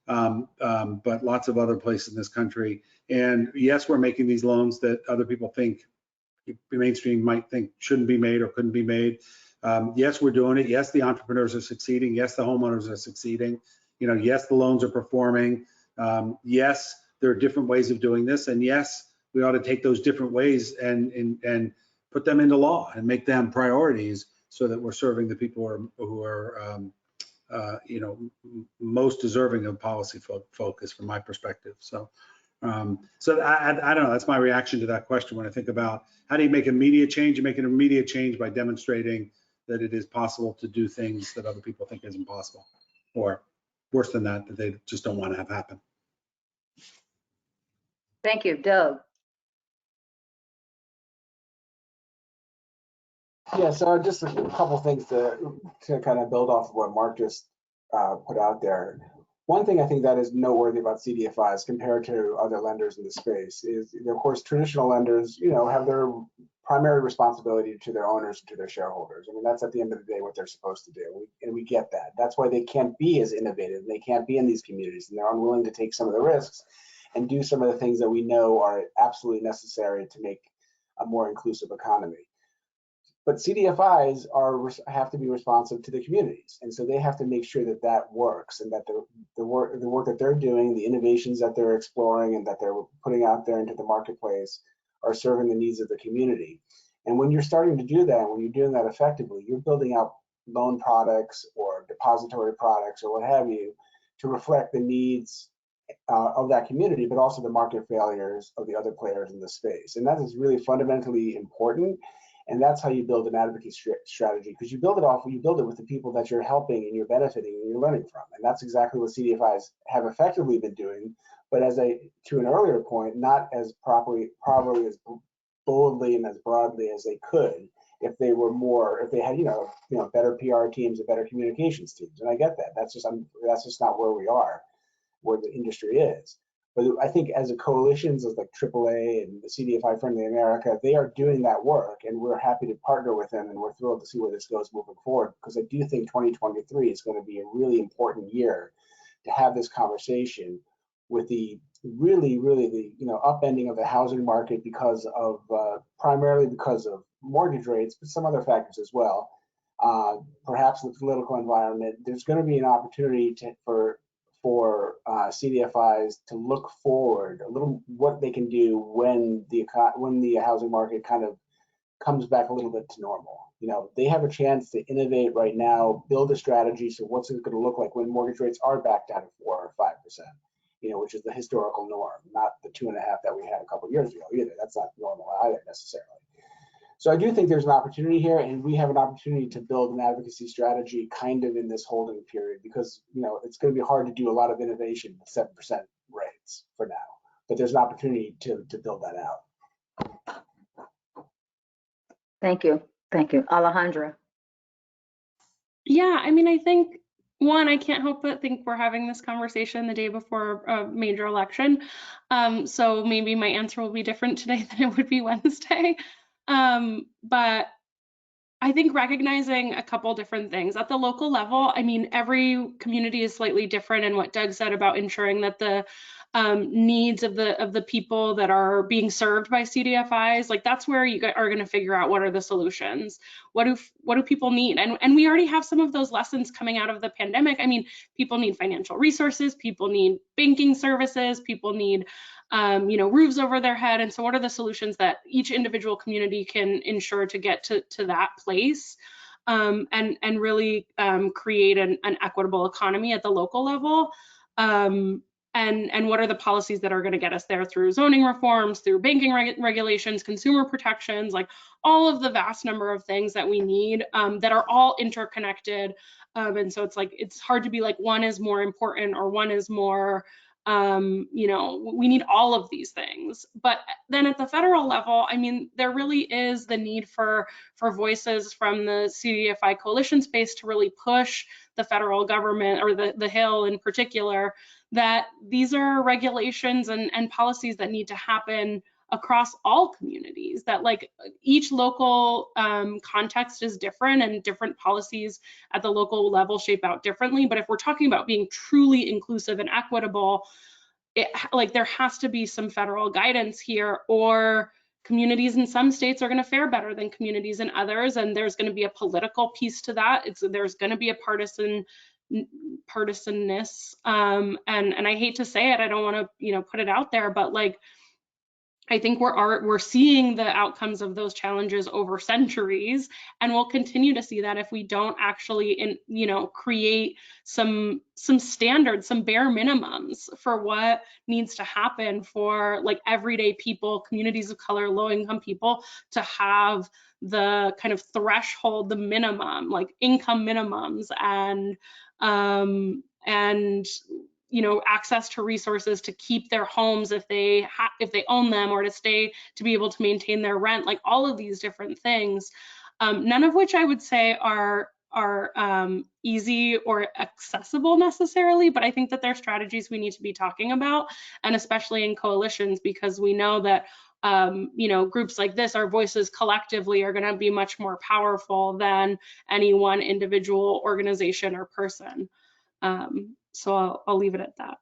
Speaker 7: but lots of other places in this country. And yes, we're making these loans that other people think, the mainstream might think shouldn't be made or couldn't be made. Yes, we're doing it. Yes, the entrepreneurs are succeeding. Yes, the homeowners are succeeding. You know, yes, the loans are performing. Yes, there are different ways of doing this. And yes, we ought to take those different ways and put them into law and make them priorities so that we're serving the people who are you know, most deserving of policy focus from my perspective. So, I don't know, that's my reaction to that question when I think about how do you make immediate change? You make an immediate change by demonstrating that it is possible to do things that other people think is impossible, or worse than that, that they just don't want to have happen.
Speaker 5: Thank you, Doug.
Speaker 8: Yeah, so just a couple things to kind of build off of what Mark just put out there. One thing I think that is noteworthy about CDFIs compared to other lenders in the space is, of course, traditional lenders, you know, have their primary responsibility to their owners and to their shareholders. I mean, that's at the end of the day what they're supposed to do, and we get that. That's why they can't be as innovative, and they can't be in these communities, and they're unwilling to take some of the risks and do some of the things that we know are absolutely necessary to make a more inclusive economy. But CDFIs have to be responsive to the communities, and so they have to make sure that that works, and that the work that they're doing, the innovations that they're exploring and that they're putting out there into the marketplace are serving the needs of the community. And when you're starting to do that, when you're doing that effectively, you're building out loan products or depository products or what have you to reflect the needs of that community, but also the market failures of the other players in the space. And that is really fundamentally important. And that's how you build an advocacy strategy, because you build it with the people that you're helping and you're benefiting and you're learning from. And that's exactly what CDFIs have effectively been doing. But to an earlier point, not as probably as boldly and as broadly as they could if they had, you know, better PR teams and better communications teams. And I get that. That's just not where we are, where the industry is. But I think as a coalitions of like AAA and the CDFI Friendly America, they are doing that work, and we're happy to partner with them, and we're thrilled to see where this goes moving forward, because I do think 2023 is going to be a really important year to have this conversation with the really the, you know, upending of the housing market because of primarily because of mortgage rates, but some other factors as well. Perhaps the political environment. There's going to be an opportunity for CDFIs to look forward a little, what they can do when the housing market kind of comes back a little bit to normal. You know, they have a chance to innovate right now, build a strategy. So what's it going to look like when mortgage rates are back down to 4 or 5%? which is the historical norm, not the 2.5 that we had a couple of years ago either. That's not normal either necessarily. So I do think there's an opportunity here, and we have an opportunity to build an advocacy strategy kind of in this holding period, because it's going to be hard to do a lot of innovation with 7% rates for now, but there's an opportunity to build that out.
Speaker 5: Thank you. Thank you. Alejandra.
Speaker 9: Yeah, I mean, I think, one, I can't help but think we're having this conversation the day before a major election. So maybe my answer will be different today than it would be Wednesday. But I think recognizing a couple different things at the local level. I mean, every community is slightly different, and what Doug said about ensuring that the needs of the people that are being served by CDFIs, like that's where you are going to figure out what are the solutions. What do people need? And we already have some of those lessons coming out of the pandemic. I mean, people need financial resources, people need banking services, people need roofs over their head. And so what are the solutions that each individual community can ensure to get to that place, and really create an equitable economy at the local level? And what are the policies that are going to get us there through zoning reforms, through banking regulations, consumer protections, like all of the vast number of things that we need that are all interconnected. And so it's hard to be like one is more important or one is more, we need all of these things. But then at the federal level, I mean, there really is the need for voices from the CDFI coalition space to really push the federal government, or the Hill in particular, that these are regulations and policies that need to happen across all communities, that like each local context is different, and different policies at the local level shape out differently. But if we're talking about being truly inclusive and equitable, there has to be some federal guidance here, or communities in some states are going to fare better than communities in others, and there's going to be a political piece to that. There's going to be a partisanness, and I hate to say it, I don't want to put it out there, but like I think we're seeing the outcomes of those challenges over centuries, and we'll continue to see that if we don't actually create some standards, some bare minimums for what needs to happen for like everyday people, communities of color, low-income people, to have the kind of threshold, the minimum, like income minimums, and access to resources to keep their homes if they own them, or to be able to maintain their rent, like all of these different things, none of which I would say are easy or accessible necessarily, but I think that they're strategies we need to be talking about, and especially in coalitions, because we know that groups like this, our voices collectively are going to be much more powerful than any one individual organization or person. So I'll leave it at that.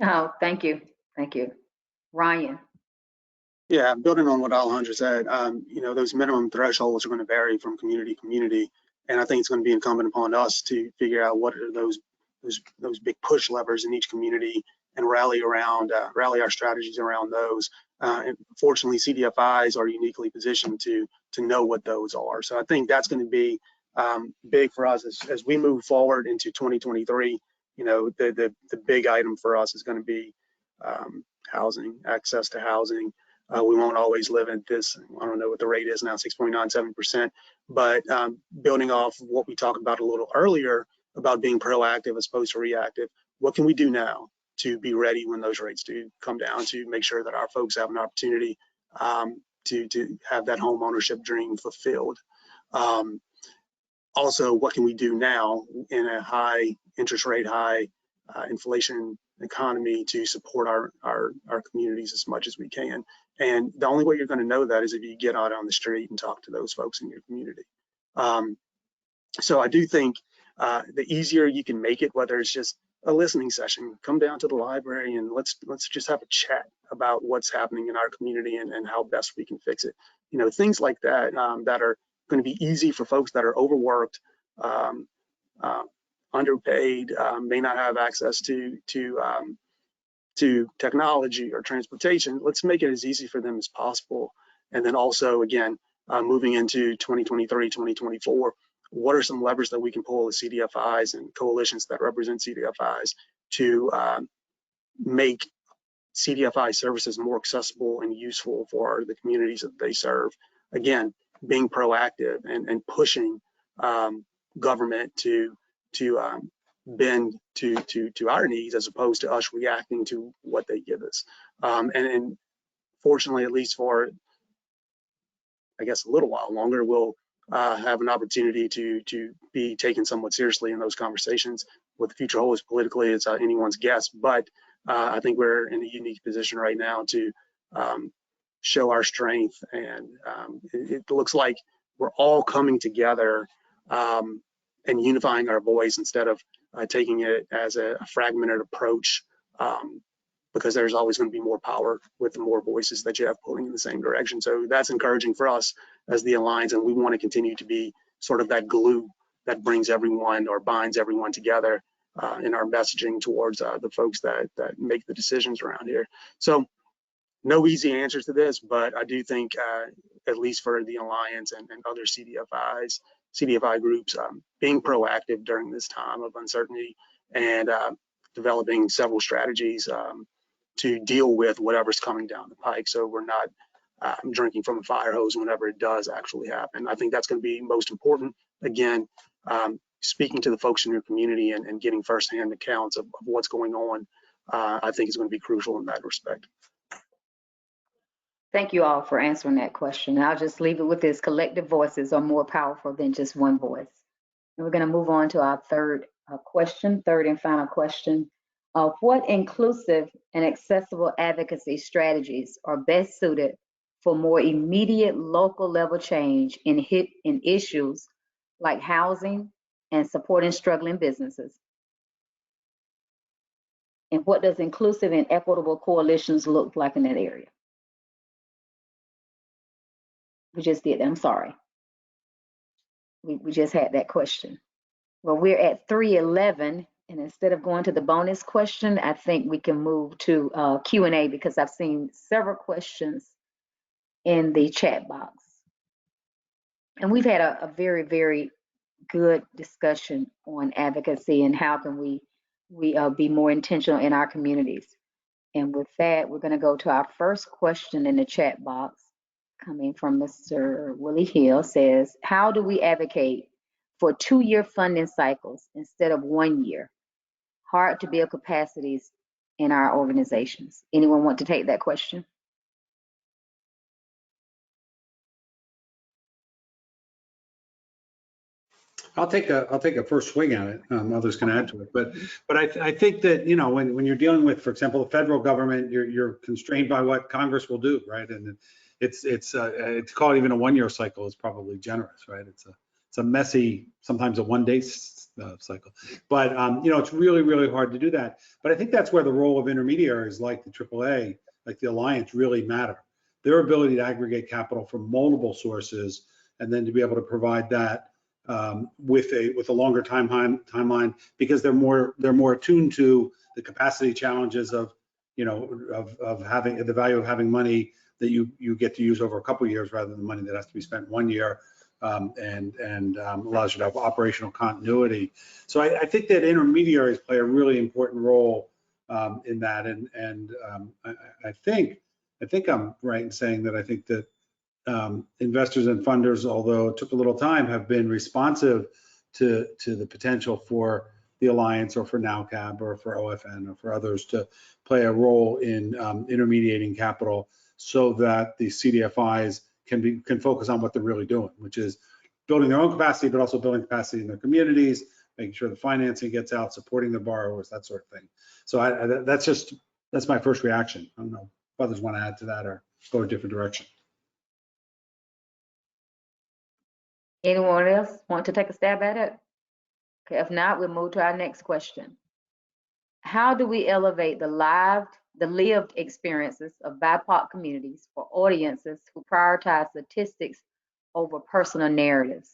Speaker 5: Oh, thank you. Thank you. Ryan.
Speaker 6: Yeah, building on what Alejandra said, those minimum thresholds are going to vary from community to community, and I think it's going to be incumbent upon us to figure out what are those big push levers in each community, and rally our strategies around those. And fortunately, CDFIs are uniquely positioned to know what those are. So I think that's going to be big for us as we move forward into 2023. The big item for us is going to be housing, access to housing. We won't always live at this, I don't know what the rate is now, 6.97%, but building off what we talked about a little earlier about being proactive as opposed to reactive, what can we do now to be ready when those rates do come down, to make sure that our folks have an opportunity to have that home ownership dream fulfilled? Also, what can we do now in a high interest rate, high inflation economy to support our communities as much as we can? And the only way you're going to know that is if you get out on the street and talk to those folks in your community. So I do think the easier you can make it, whether it's just a listening session, come down to the library and let's just have a chat about what's happening in our community and how best we can fix it. Things like that that are going to be easy for folks that are overworked, underpaid, may not have access to technology or transportation. Let's make it as easy for them as possible. And then also, again, moving into 2023, 2024, what are some levers that we can pull as CDFIs and coalitions that represent CDFIs to make CDFI services more accessible and useful for the communities that they serve. Again, being proactive and pushing government to bend to our needs as opposed to us reacting to what they give us. And fortunately, at least for, I guess, a little while longer, we'll have an opportunity to be taken somewhat seriously in those conversations. What the future holds politically, it's anyone's guess, but I think we're in a unique position right now to show our strength, and it looks like we're all coming together and unifying our voice instead of taking it as a fragmented approach, because there's always going to be more power with the more voices that you have pulling in the same direction. So that's encouraging for us as the Alliance, and we want to continue to be sort of that glue that brings everyone or binds everyone together in our messaging towards the folks that make the decisions around here. So no easy answers to this, but I do think at least for the Alliance and other CDFI groups, being proactive during this time of uncertainty and developing several strategies to deal with whatever's coming down the pike, so we're not drinking from a fire hose whenever it does actually happen. I think that's going to be most important. Again, speaking to the folks in your community and getting firsthand accounts of what's going on, I think is going to be crucial in that respect.
Speaker 5: Thank you all for answering that question. I'll just leave it with this: collective voices are more powerful than just one voice. And we're going to move on to our third and final question. What inclusive and accessible advocacy strategies are best suited for more immediate local level change in issues like housing and supporting struggling businesses? And what does inclusive and equitable coalitions look like in that area? We just did that. I'm sorry. We just had that question. Well, we're at 3:11. And instead of going to the bonus question, I think we can move to Q&A, because I've seen several questions in the chat box. And we've had a very, very good discussion on advocacy and how can we be more intentional in our communities. And with that, we're going to go to our first question in the chat box, coming from Mr. Willie Hill. Says, how do we advocate for 2-year funding cycles instead of 1 year? Hard to build capacities in our organizations. Anyone want to take that question?
Speaker 7: I'll take a first swing at it. Others can add to it, but I think that, you know, when you're dealing with, for example, the federal government, you're constrained by what Congress will do, right? And it's called even a 1-year cycle is probably generous, right? It's a messy, sometimes a 1-day cycle, but you know, it's really, really hard to do that. But I think that's where the role of intermediaries like the AAA, like the Alliance, really matter. Their ability to aggregate capital from multiple sources and then to be able to provide that with a longer timeline, because they're more attuned to the capacity challenges of, you know, of having the value of having money that you get to use over a couple of years rather than money that has to be spent 1 year, and allows you to have operational continuity. So I think that intermediaries play a really important role in that, and I think I'm right in saying that I think that investors and funders, although it took a little time, have been responsive to the potential for the Alliance or for NowCab or for OFN or for others to play a role in intermediating capital so that the CDFIs can focus on what they're really doing, which is building their own capacity, but also building capacity in their communities, making sure the financing gets out, supporting the borrowers, that sort of thing. So that's my first reaction. I don't know if others want to add to that or go a different direction.
Speaker 5: Anyone else want to take a stab at it? Okay, if not, we'll move to our next question. How do we elevate the lived experiences of BIPOC communities for audiences who prioritize statistics over personal narratives?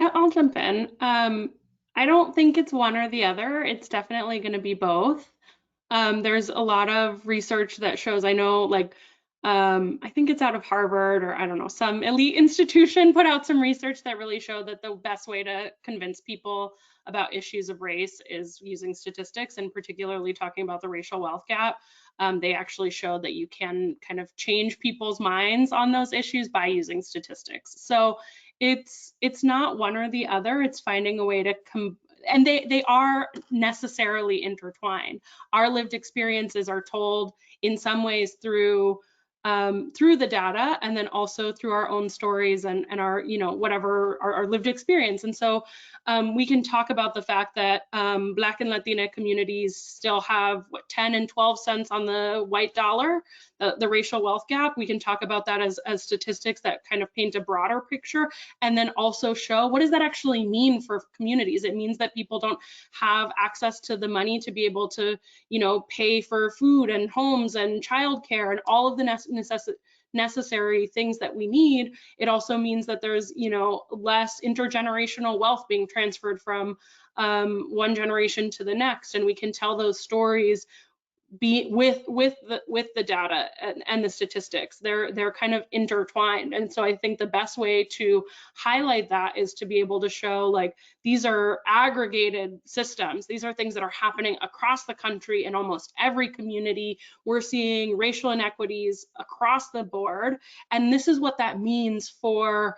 Speaker 9: I'll jump in. I don't think it's one or the other. It's definitely going to be both. There's a lot of research that shows, I know, like I think it's out of Harvard, or I don't know, some elite institution put out some research that really showed that the best way to convince people about issues of race is using statistics, and particularly talking about the racial wealth gap. They actually showed that you can kind of change people's minds on those issues by using statistics. So it's not one or the other, it's finding a way to and they are necessarily intertwined. Our lived experiences are told in some ways through the data, and then also through our own stories and our, you know, whatever our lived experience. And so we can talk about the fact that Black and Latina communities still have, what, 10 and 12 cents on the white dollar, the racial wealth gap. We can talk about that as statistics that kind of paint a broader picture, and then also show what does that actually mean for communities. It means that people don't have access to the money to be able to, you know, pay for food and homes and childcare and all of the necessary things that we need. It also means that there's, you know, less intergenerational wealth being transferred from one generation to the next, and we can tell those stories with the data and the statistics. They're kind of intertwined. And so I think the best way to highlight that is to be able to show, like, these are aggregated systems. These are things that are happening across the country in almost every community. We're seeing racial inequities across the board, and this is what that means for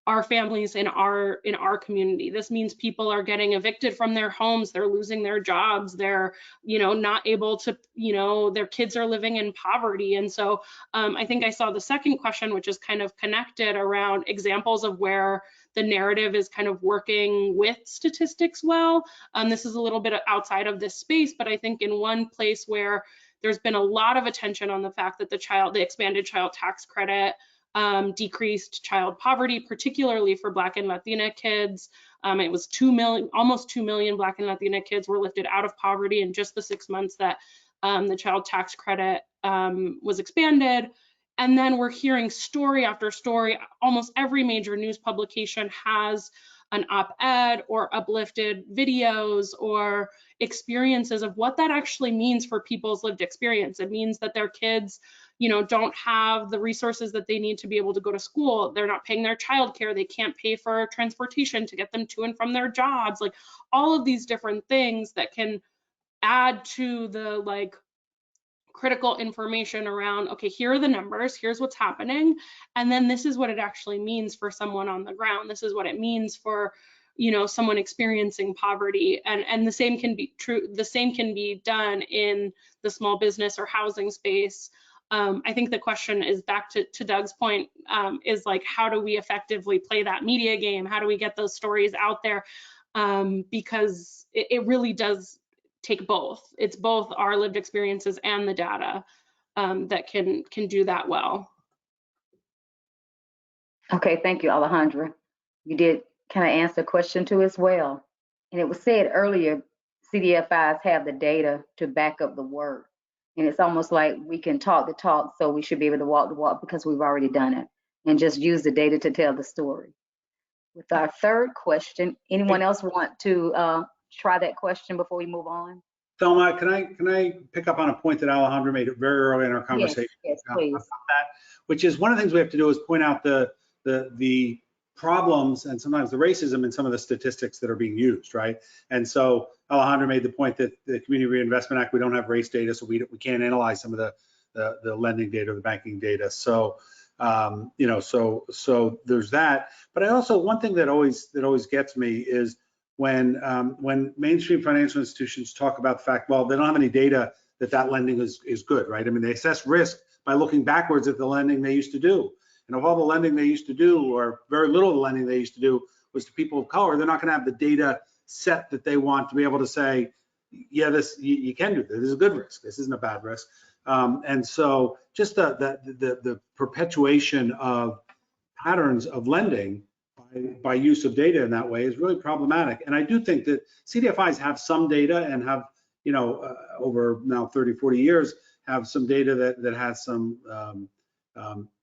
Speaker 9: our families in our community. This means people are getting evicted from their homes, they're losing their jobs, they're, you know, not able to, you know, their kids are living in poverty. And so I think I saw the second question, which is kind of connected around examples of where the narrative is kind of working with statistics well. This is a little bit outside of this space, but I think in one place where there's been a lot of attention on the fact that the expanded child tax credit decreased child poverty, particularly for Black and Latina kids. It was almost 2 million Black and Latina kids were lifted out of poverty in just the 6 months that the child tax credit was expanded. And then we're hearing story after story. Almost every major news publication has an op-ed or uplifted videos or experiences of what that actually means for people's lived experience. It means that their kids, you know, don't have the resources that they need to be able to go to school. They're not paying their childcare. They can't pay for transportation to get them to and from their jobs. Like, all of these different things that can add to the, like, critical information around, okay, here are the numbers, here's what's happening, and then this is what it actually means for someone on the ground. This is what it means for, you know, someone experiencing poverty. And the same can be true, the same can be done in the small business or housing space. I think the question is back to Doug's point, is like, how do we effectively play that media game? How do we get those stories out there? Because it really does take both. It's both our lived experiences and the data that can do that well.
Speaker 5: Okay, thank you, Alejandra. You did kind of answer the question too as well. And it was said earlier, CDFIs have the data to back up the work. And it's almost like we can talk the talk, so we should be able to walk the walk because we've already done it, and just use the data to tell the story. With our third question, anyone else want to try that question before we move on?
Speaker 7: Thelma, can I pick up on a point that Alejandra made very early in our conversation?
Speaker 5: Yes, please.
Speaker 7: About that, which is one of the things we have to do is point out the problems and sometimes the racism in some of the statistics that are being used, right? And so Alejandra made the point that the Community Reinvestment Act, we don't have race data, so we can't analyze some of the lending data or the banking data. So you know, so there's that. But I also, one thing that always gets me is when mainstream financial institutions talk about the fact, well, they don't have any data that lending is good, right? I mean, they assess risk by looking backwards at the lending they used to do. And of all the lending they used to do, or very little of the lending they used to do was to people of color, they're not going to have the data set that they want to be able to say, yeah, this you can do this is a good risk, this isn't a bad risk. And so just the perpetuation of patterns of lending by use of data in that way is really problematic. And I do think that CDFIs have some data and have, you know, over now 30, 40 years, have some data that has some,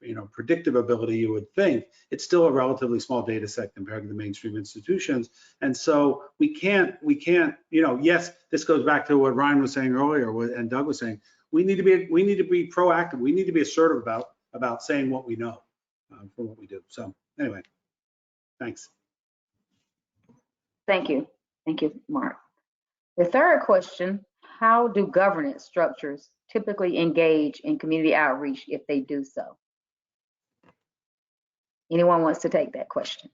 Speaker 7: you know, predictive ability, you would think. It's still a relatively small data set compared to the mainstream institutions. And so we can't, you know, yes, this goes back to what Ryan was saying earlier and Doug was saying, we need to be proactive. We need to be assertive about saying what we know for what we do. So anyway, thanks.
Speaker 5: Thank you. Thank you, Mark. The third question, how do governance structures typically engage in community outreach if they do so? Anyone wants to take that question?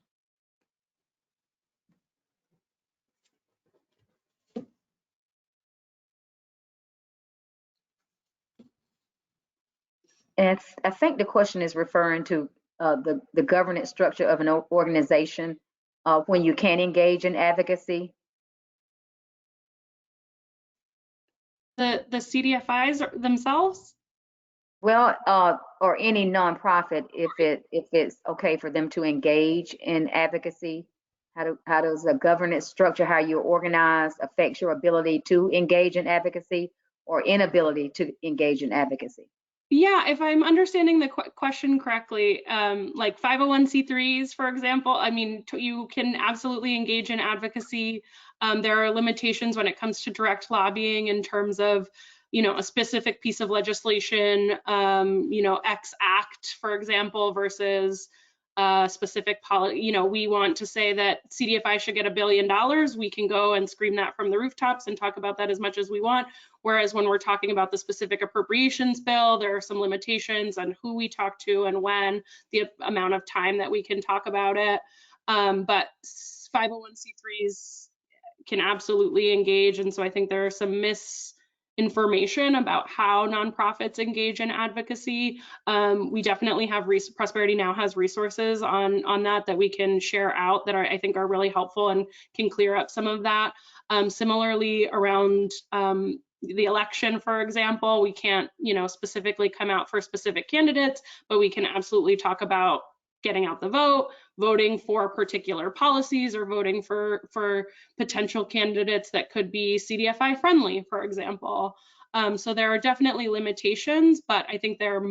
Speaker 5: And I think the question is referring to the governance structure of an organization when you can engage in advocacy.
Speaker 9: The CDFIs themselves?
Speaker 5: Well, or any nonprofit, if it's okay for them to engage in advocacy. How does the governance structure, how you're organized, affects your ability to engage in advocacy or inability to engage in advocacy?
Speaker 9: Yeah, if I'm understanding the question correctly, like 501c3s, for example, I mean, you can absolutely engage in advocacy. There are limitations when it comes to direct lobbying in terms of, you know, a specific piece of legislation, you know, X Act, for example, versus specific policy. You know, we want to say that CDFI should get $1 billion. We can go and scream that from the rooftops and talk about that as much as we want. Whereas when we're talking about the specific appropriations bill, there are some limitations on who we talk to and when, the amount of time that we can talk about it. But 501c3s can absolutely engage. And so I think there are some misinformation about how nonprofits engage in advocacy. We definitely have, Prosperity Now has resources on that we can share out that I think are really helpful and can clear up some of that. Similarly, around the election, for example, we can't, you know, specifically come out for specific candidates, but we can absolutely talk about getting out the vote, voting for particular policies, or voting for potential candidates that could be CDFI friendly, for example. So there are definitely limitations, but I think there's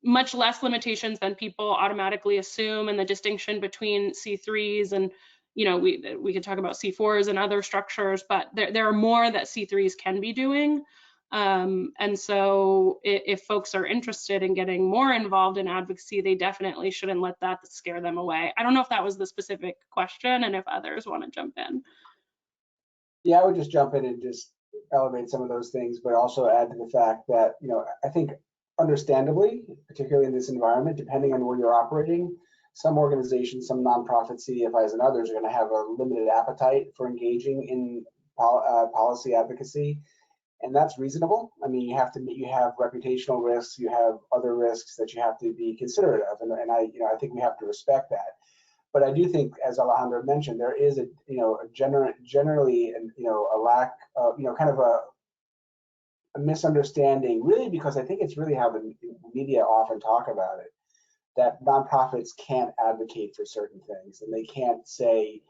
Speaker 9: much less limitations than people automatically assume, and the distinction between C3s and, you know, we could talk about C4s and other structures, but there are more that C3s can be doing. And so if folks are interested in getting more involved in advocacy, they definitely shouldn't let that scare them away. I don't know if that was the specific question, and if others want to jump in.
Speaker 8: Yeah, I would just jump in and just elevate some of those things, but also add to the fact that, you know, I think understandably, particularly in this environment, depending on where you're operating, some organizations, some nonprofit CDFIs and others are going to have a limited appetite for engaging in policy advocacy. And that's reasonable. I mean, you have reputational risks, you have other risks that you have to be considerate of, and I think we have to respect that. But I do think, as Alejandra mentioned, there is generally a lack of, kind of a misunderstanding, really, because I think it's really how the media often talk about it, that nonprofits can't advocate for certain things, and they can't say,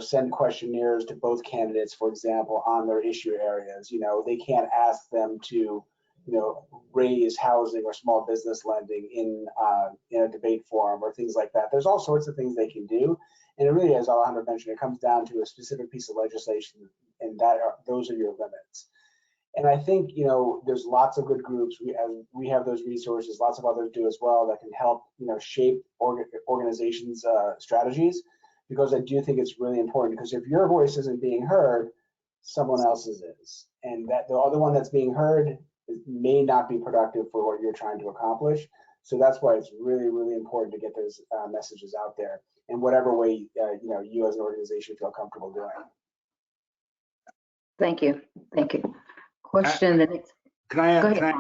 Speaker 8: send questionnaires to both candidates, for example, on their issue areas. They can't ask them to, raise housing or small business lending in a debate forum or things like that. There's all sorts of things they can do, and it really, as Alejandra mentioned, it comes down to a specific piece of legislation, and those are your limits. And I think, there's lots of good groups. We have those resources, lots of others do as well, that can help, shape organizations' strategies, because I do think it's really important, because if your voice isn't being heard, someone else's is. And that the other one that's being heard may not be productive for what you're trying to accomplish. So that's why it's really, really important to get those messages out there in whatever way, you as an organization feel comfortable doing.
Speaker 5: Thank you. Thank you. Question the next.
Speaker 7: Can I add something?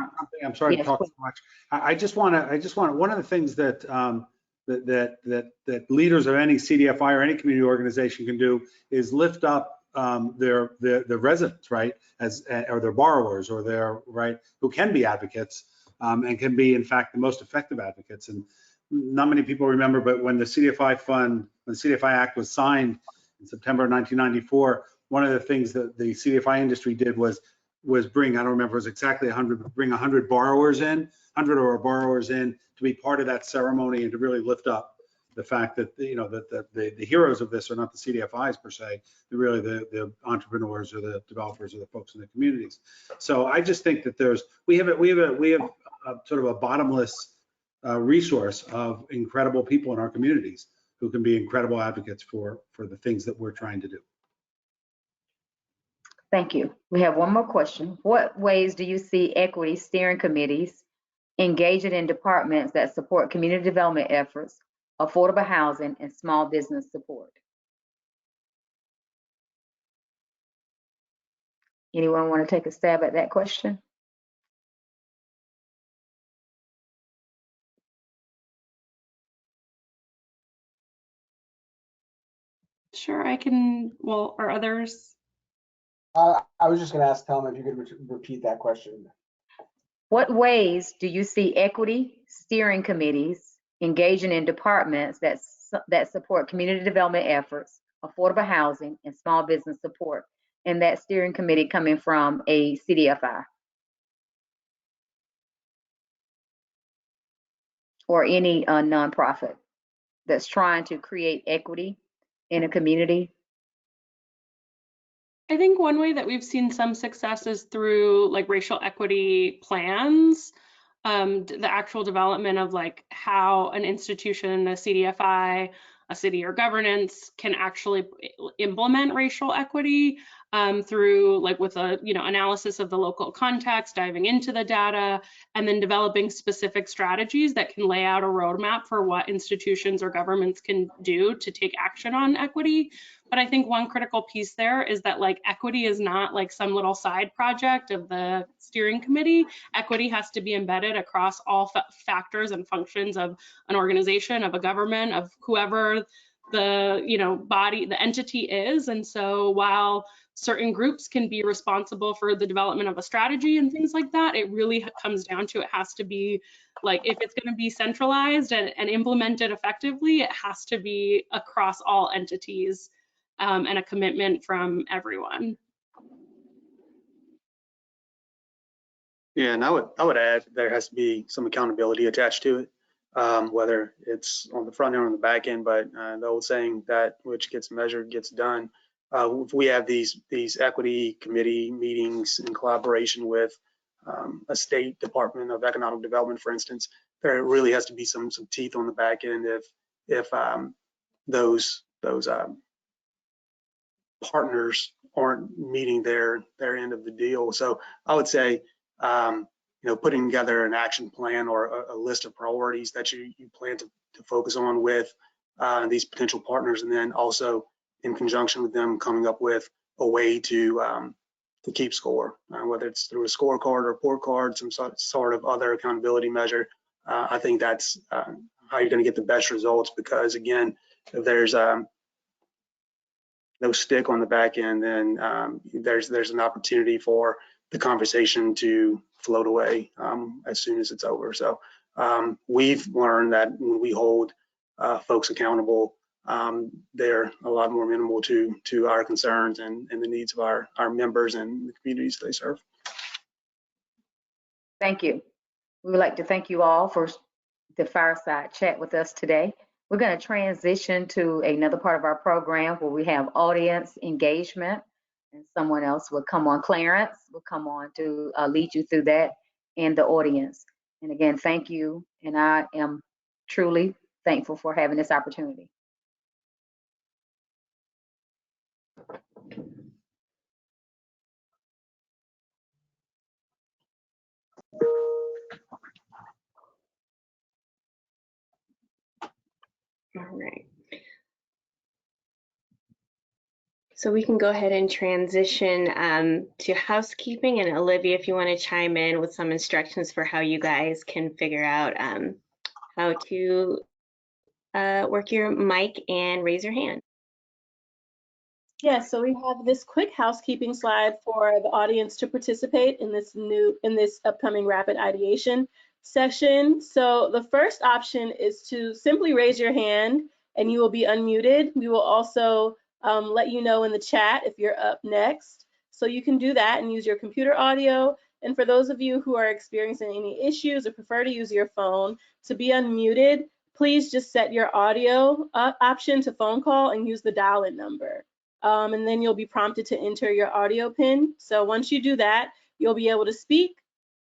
Speaker 7: I'm sorry to talk so much. I just want one of the things that that leaders of any CDFI or any community organization can do is lift up their residents, right, or their borrowers, or who can be advocates and can be, in fact, the most effective advocates. And not many people remember, but when the CDFI Act was signed in September of 1994, one of the things that the CDFI industry did was bring, I don't remember, it was exactly 100, bring 100 borrowers in, 100 or borrowers in to be part of that ceremony and to really lift up the fact that, you know, that the heroes of this are not the CDFIs per se, they're really the entrepreneurs or the developers or the folks in the communities. So I just think that we have a sort of a bottomless resource of incredible people in our communities who can be incredible advocates for the things that we're trying to do.
Speaker 5: Thank you. We have one more question. What ways do you see equity steering committees engaging in departments that support community development efforts, affordable housing, and small business support? Anyone want to take a stab at that question?
Speaker 9: Sure, I can, well, or others?
Speaker 8: I was just going to ask Thelma if you could repeat that question.
Speaker 5: What ways do you see equity steering committees engaging in departments that support community development efforts, affordable housing, and small business support, and that steering committee coming from a CDFI or any nonprofit that's trying to create equity in a community?
Speaker 9: I think one way that we've seen some success is through like racial equity plans, the actual development of like how an institution, a CDFI, a city or governance can actually implement racial equity through like with a, you know, analysis of the local context, diving into the data, and then developing specific strategies that can lay out a roadmap for what institutions or governments can do to take action on equity. But I think one critical piece there is that like equity is not like some little side project of the steering committee. Equity has to be embedded across all factors and functions of an organization, of a government, of whoever the, you know, body, the entity is. And so while certain groups can be responsible for the development of a strategy and things like that, it really comes down to, it has to be like, if it's going to be centralized and implemented effectively, it has to be across all entities. And a commitment from everyone.
Speaker 6: Yeah, and I would add there has to be some accountability attached to it, whether it's on the front end or on the back end. But the old saying, that which gets measured gets done. If we have these equity committee meetings in collaboration with a state department of economic development, for instance, there really has to be some teeth on the back end if those partners aren't meeting their end of the deal. So I would say, you know, putting together an action plan or a list of priorities that you plan to focus on with these potential partners, and then also in conjunction with them coming up with a way to keep score, whether it's through a scorecard or report card, some sort of other accountability measure. I think that's how you're going to get the best results, because again, if there's no stick on the back end, then there's an opportunity for the conversation to float away as soon as it's over. So we've learned that when we hold folks accountable, they're a lot more minimal to our concerns and the needs of our members and the communities they serve.
Speaker 5: Thank you. We would like to thank you all for the fireside chat with us today. We're going to transition to another part of our program where we have audience engagement, and someone else will come on, Clarence will come on to lead you through that and the audience. And again, thank you. And I am truly thankful for having this opportunity.
Speaker 2: All right. So we can go ahead and transition to housekeeping. And Olivia, if you want to chime in with some instructions for how you guys can figure out how to work your mic and raise your hand.
Speaker 1: Yeah, so we have this quick housekeeping slide for the audience to participate in this upcoming rapid ideation session. So the first option is to simply raise your hand and you will be unmuted. We will also let you know in the chat if you're up next. So you can do that and use your computer audio. And for those of you who are experiencing any issues or prefer to use your phone, to be unmuted, please just set your audio option to phone call and use the dial-in number. And then you'll be prompted to enter your audio PIN. So once you do that, you'll be able to speak.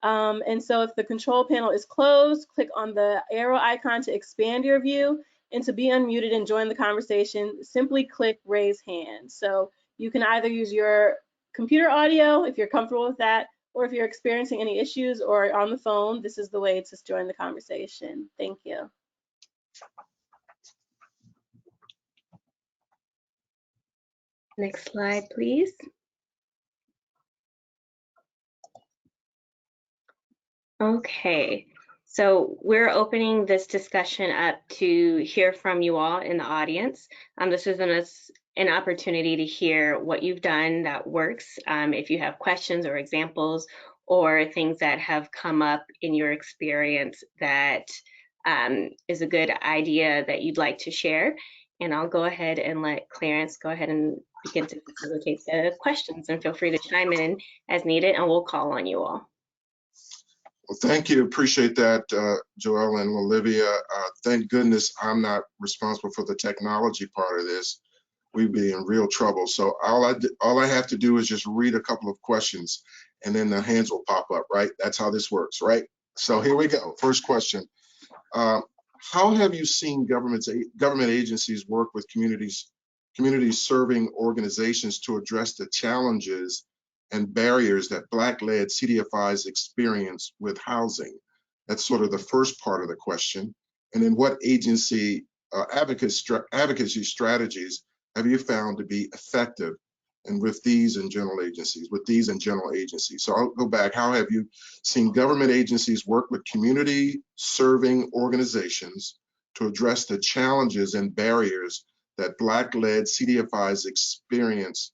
Speaker 1: And so if the control panel is closed, click on the arrow icon to expand your view, and to be unmuted and join the conversation, simply click raise hand. So you can either use your computer audio if you're comfortable with that, or if you're experiencing any issues or on the phone, this is the way to join the conversation. Thank you.
Speaker 2: Next slide, please. Okay, so we're opening this discussion up to hear from you all in the audience. This is an opportunity to hear what you've done that works. If you have questions or examples or things that have come up in your experience that is a good idea that you'd like to share. And I'll go ahead and let Clarence go ahead and begin to facilitate the questions, and feel free to chime in as needed, and we'll call on you all.
Speaker 10: Well, thank you. Appreciate that, Joelle and Olivia. Thank goodness I'm not responsible for the technology part of this. We'd be in real trouble. So all I have to do is just read a couple of questions, and then the hands will pop up, right? That's how this works, right? So here we go. First question. How have you seen government agencies work with community serving organizations to address the challenges and barriers that Black-led CDFIs experience with housing? That's sort of the first part of the question. And then what agency advocacy strategies have you found to be effective and with these and general agencies, So I'll go back. How have you seen government agencies work with community serving organizations to address the challenges and barriers that Black-led CDFIs experience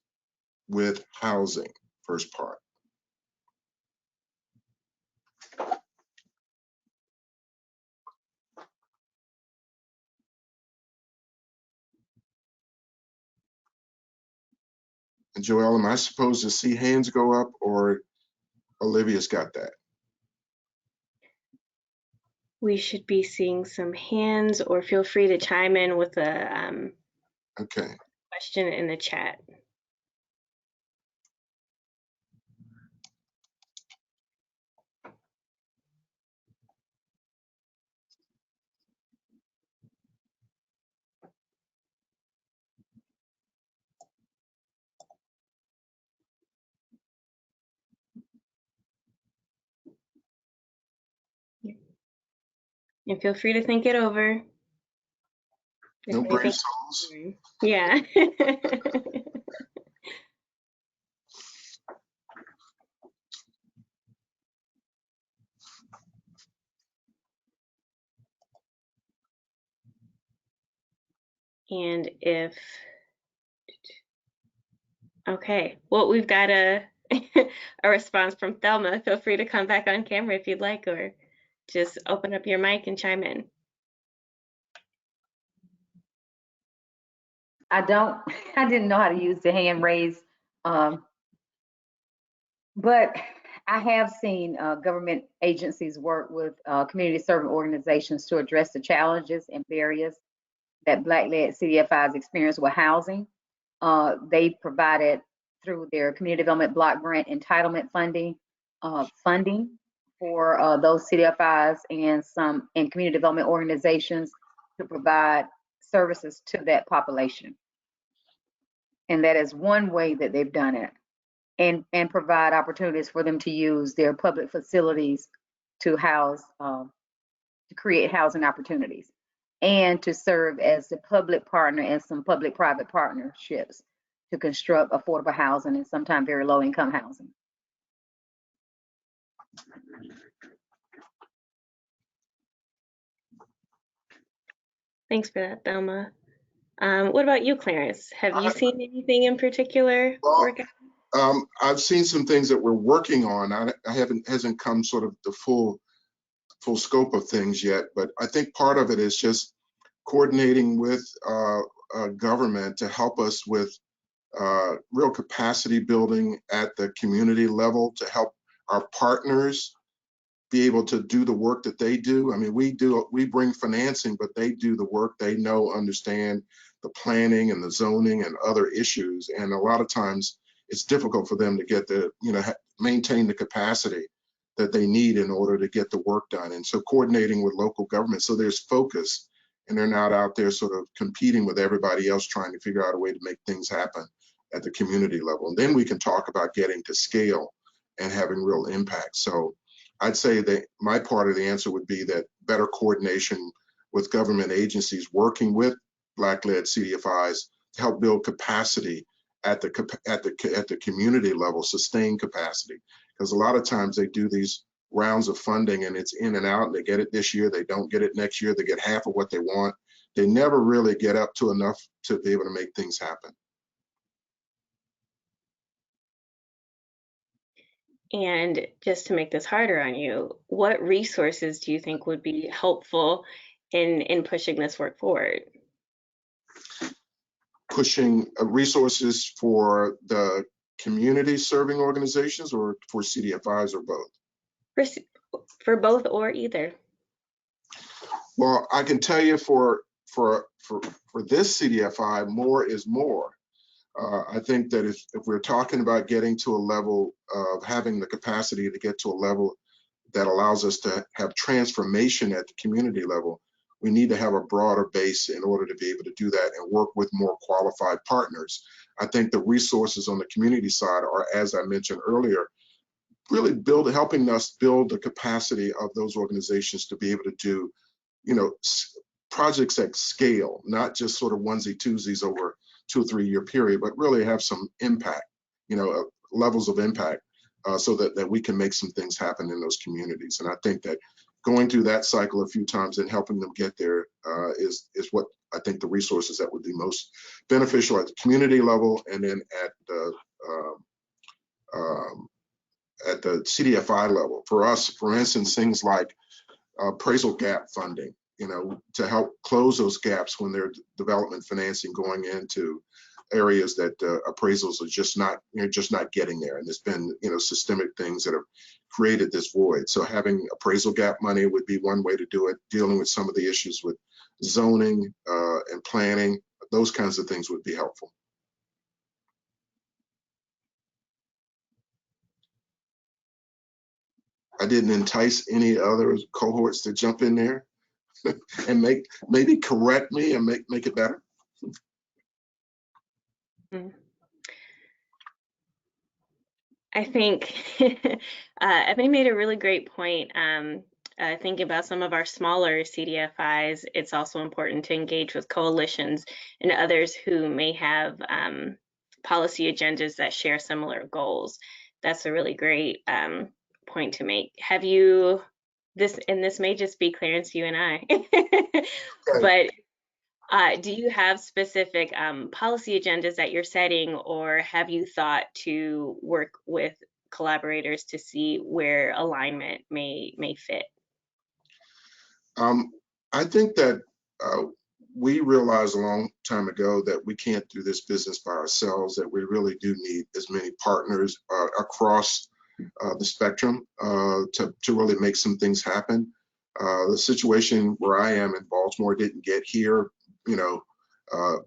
Speaker 10: with housing? First part. And Joelle, am I supposed to see hands go up, or Olivia's got that?
Speaker 2: We should be seeing some hands, or feel free to chime in with a question in the chat. And feel free to think it over.
Speaker 10: No brave souls.
Speaker 2: Yeah. And if, okay, well, we've got a response from Thelma. Feel free to come back on camera if you'd like, or just open up your mic and chime in.
Speaker 5: I didn't know how to use the hand raise, but I have seen government agencies work with community serving organizations to address the challenges and barriers that Black-led CDFIs experience with housing. They provided, through their community development block grant entitlement funding for those CDFIs and community development organizations to provide services to that population. And that is one way that they've done it, and provide opportunities for them to use their public facilities to house, to create housing opportunities, and to serve as the public partner in some public-private partnerships to construct affordable housing and sometimes very low-income housing.
Speaker 2: Thanks for that, Thelma. What about you, Clarence? Have you seen anything in particular?
Speaker 10: I've seen some things that we're working on. Hasn't come sort of the full scope of things yet, but I think part of it is just coordinating with government to help us with real capacity building at the community level, to help our partners be able to do the work that they do. I mean, we bring financing, but they do the work. They know, understand the planning and the zoning and other issues. And a lot of times it's difficult for them to get the, maintain the capacity that they need in order to get the work done. And so coordinating with local government, so there's focus and they're not out there sort of competing with everybody else trying to figure out a way to make things happen at the community level. And then we can talk about getting to scale and having real impact. So I'd say that my part of the answer would be that better coordination with government agencies working with Black-led CDFIs to help build capacity at the community level, sustain capacity. Because a lot of times they do these rounds of funding and it's in and out, and they get it this year, they don't get it next year, they get half of what they want. They never really get up to enough to be able to make things happen.
Speaker 2: And just to make this harder on you, what resources do you think would be helpful in pushing this work forward?
Speaker 10: Pushing resources for the community serving organizations or for CDFIs or both?
Speaker 2: For both or either.
Speaker 10: Well, I can tell you for this CDFI, more is more. I think that if we're talking about getting to a level of having the capacity to get to a level that allows us to have transformation at the community level, we need to have a broader base in order to be able to do that and work with more qualified partners. I think the resources on the community side are, as I mentioned earlier, really helping us build the capacity of those organizations to be able to do, projects at scale, not just sort of onesie-twosies over 2 or 3 year period, but really have some impact, levels of impact, so that we can make some things happen in those communities. And I think that going through that cycle a few times and helping them get there is what I think the resources that would be most beneficial at the community level, and then at the CDFI level. For us, for instance, things like appraisal gap funding, to help close those gaps when there's development financing going into areas that appraisals are just not getting there. And there's been, systemic things that have created this void. So having appraisal gap money would be one way to do it. Dealing with some of the issues with zoning and planning, those kinds of things would be helpful. I didn't entice any other cohorts to jump in there and maybe correct me and make it better.
Speaker 2: I think Ebony made a really great point. Thinking about some of our smaller CDFIs, it's also important to engage with coalitions and others who may have policy agendas that share similar goals. That's a really great point to make. Have you, this may just be Clarence, you and I, but do you have specific policy agendas that you're setting, or have you thought to work with collaborators to see where alignment may fit?
Speaker 10: I think that we realized a long time ago that we can't do this business by ourselves, that we really do need as many partners across the spectrum to really make some things happen. The situation where I am in Baltimore didn't get here,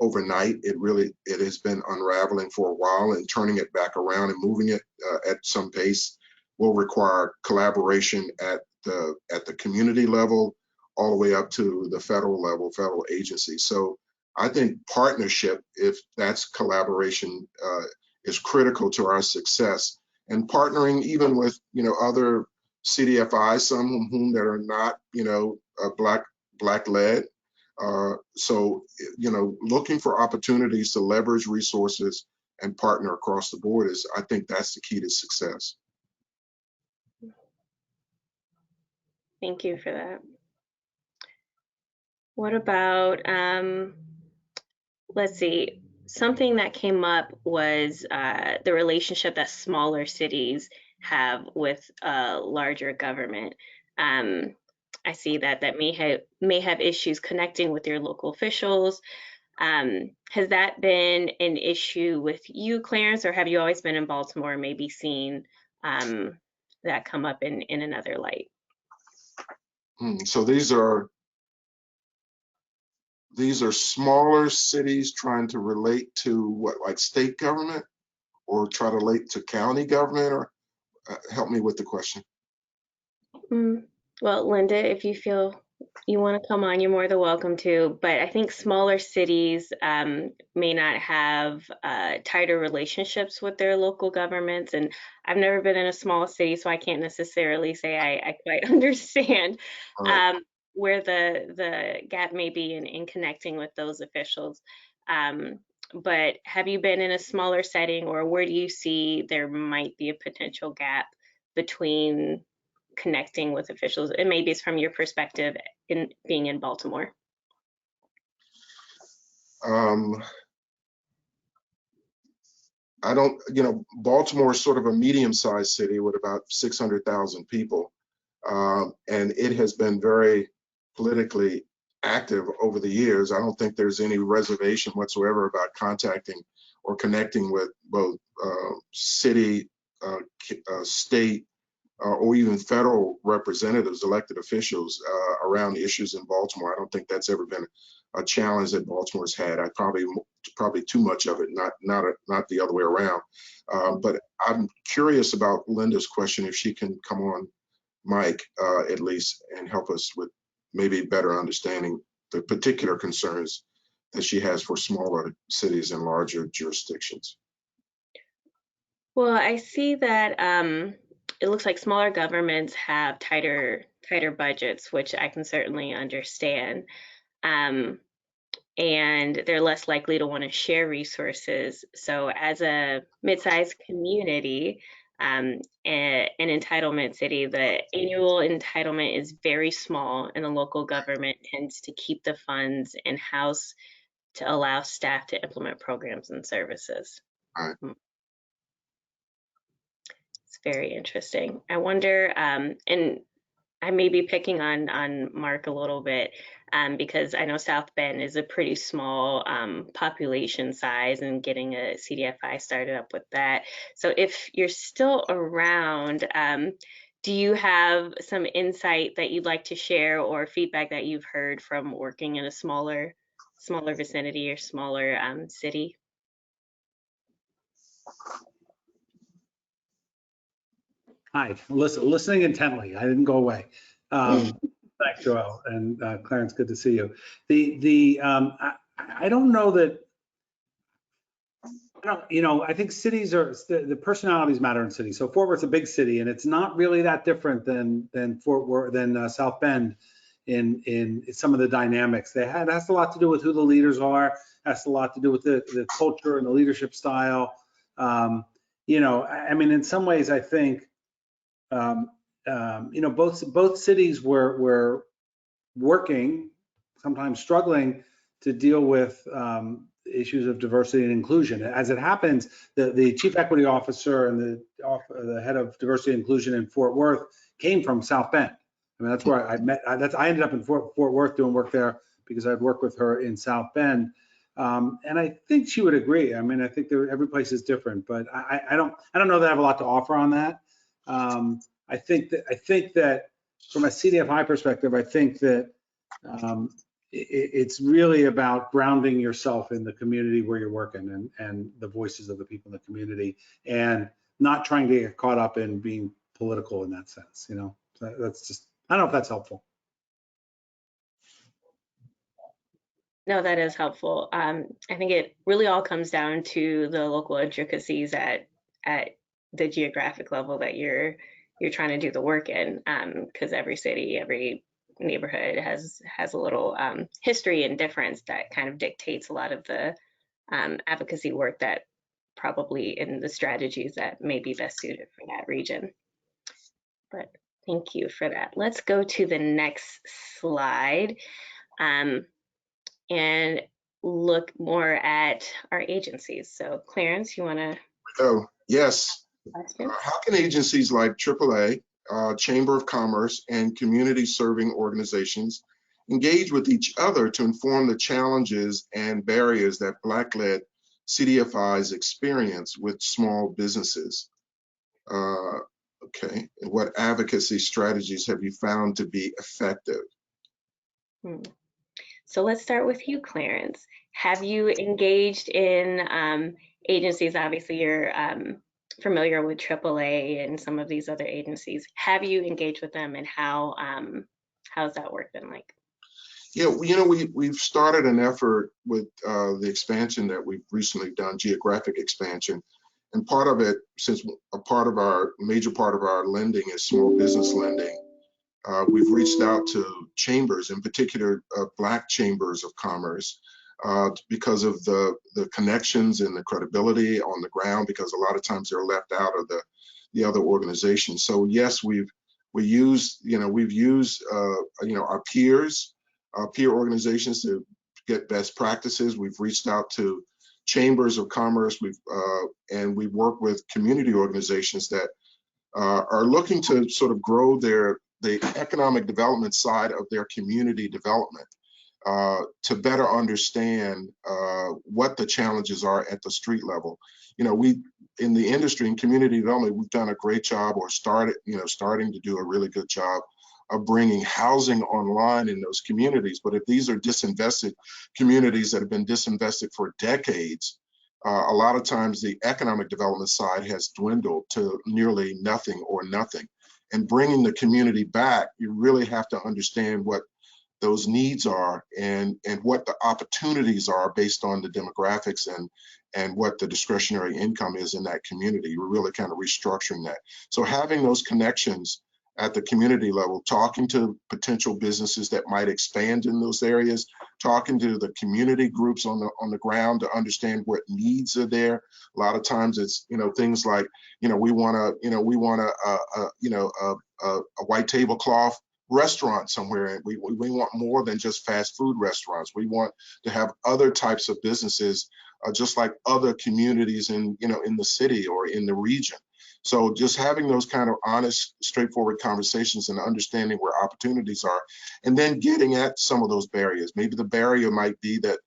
Speaker 10: overnight. It has been unraveling for a while, and turning it back around and moving it at some pace will require collaboration at the community level, all the way up to the federal level, federal agencies. So I think partnership, if that's collaboration, is critical to our success. And partnering even with other CDFIs, some of whom that are not Black-led. So looking for opportunities to leverage resources and partner across the board I think that's the key to success.
Speaker 2: Thank you for that. What about, let's see, something that came up was the relationship that smaller cities have with larger government. I see that may have issues connecting with your local officials. Has that been an issue with you, Clarence, or have you always been in Baltimore, maybe seen that come up in another light?
Speaker 10: So these are smaller cities trying to relate to what, like state government, or try to relate to county government, or help me with the question.
Speaker 2: Well, Linda, if you feel you want to come on, you're more than welcome to. But I think smaller cities may not have tighter relationships with their local governments. And I've never been in a small city, so I can't necessarily say I quite understand where the gap may be in connecting with those officials. But have you been in a smaller setting, or where do you see there might be a potential gap between connecting with officials? And maybe it's from your perspective in being in Baltimore.
Speaker 10: I don't, Baltimore is sort of a medium-sized city with about 600,000 people. And it has been very politically active over the years. I don't think there's any reservation whatsoever about contacting or connecting with both city, state, or even federal representatives, elected officials around issues in Baltimore. I don't think that's ever been a challenge that Baltimore's had. I probably too much of it, not the other way around. But I'm curious about Linda's question, if she can come on mic at least and help us with maybe better understanding the particular concerns that she has for smaller cities and larger jurisdictions.
Speaker 2: Well, I see that it looks like smaller governments have tighter budgets, which I can certainly understand. And they're less likely to want to share resources. So as a mid-sized community, an entitlement city, the annual entitlement is very small, and the local government tends to keep the funds in-house to allow staff to implement programs and services.
Speaker 10: All right.
Speaker 2: It's very interesting. I wonder, and I may be picking on Mark a little bit, because I know South Bend is a pretty small population size, and getting a CDFI started up with that. So if you're still around, do you have some insight that you'd like to share, or feedback that you've heard from working in a smaller vicinity or smaller city?
Speaker 7: Hi, listening intently. I didn't go away. Thanks, Joel, and Clarence, good to see you. I don't know that. I think cities are, the personalities matter in cities. So Fort Worth's a big city, and it's not really that different than Fort Worth, than South Bend in some of the dynamics. It has a lot to do with who the leaders are. Has a lot to do with the culture and the leadership style. I mean, in some ways, I think. Both cities were working, sometimes struggling, to deal with issues of diversity and inclusion. As it happens, the chief equity officer and the head of diversity and inclusion in Fort Worth came from South Bend. I mean, that's where I met. I ended up in Fort Worth doing work there because I'd worked with her in South Bend. And I think she would agree. I mean, I think every place is different, but I don't know that I have a lot to offer on that. I think that from a CDFI perspective, I think that it's really about grounding yourself in the community where you're working and the voices of the people in the community, and not trying to get caught up in being political in that sense. So that's just, I don't know if that's helpful.
Speaker 2: No, that is helpful. I think it really all comes down to the local intricacies at the geographic level that you're trying to do the work in, because every city, every neighborhood has a little history and difference that kind of dictates a lot of the advocacy work that probably in the strategies that may be best suited for that region. But thank you for that. Let's go to the next slide and look more at our agencies. So Clarence, you want to?
Speaker 10: Oh, yes. How can agencies like AAA, Chamber of Commerce, and community serving organizations engage with each other to inform the challenges and barriers that Black-led CDFIs experience with small businesses? Okay, and what advocacy strategies have you found to be effective?
Speaker 2: So let's start with you, Clarence. Have you engaged in agencies? Obviously, you're familiar with AAA and some of these other agencies. Have you engaged with them, and how's that work been like?
Speaker 10: Yeah, you know, we've started an effort with the expansion that we've recently done, geographic expansion. And part of it, since major part of our lending is small business lending, we've reached out to chambers, in particular Black chambers of commerce, because of the connections and the credibility on the ground, because a lot of times they're left out of the other organizations. So yes, we've used our peers, our peer organizations to get best practices. We've reached out to chambers of commerce. And we've worked with community organizations that are looking to sort of grow the economic development side of their community development, to better understand what the challenges are at the street level. You know, we in the industry and community development, we've done a great job, or starting to do a really good job of bringing housing online in those communities. But if these are disinvested communities that have been disinvested for decades, a lot of times the economic development side has dwindled to nearly nothing or nothing. And bringing the community back, you really have to understand what those needs are and what the opportunities are based on the demographics and what the discretionary income is in that community. We're really kind of restructuring that. So having those connections at the community level, talking to potential businesses that might expand in those areas, talking to the community groups on the ground to understand what needs are there. A lot of times it's things like we want a white tablecloth restaurant somewhere, and we want more than just fast food restaurants. We want to have other types of businesses, just like other communities in the city or in the region. So just having those kind of honest, straightforward conversations and understanding where opportunities are, and then getting at some of those barriers. Maybe the barrier might be that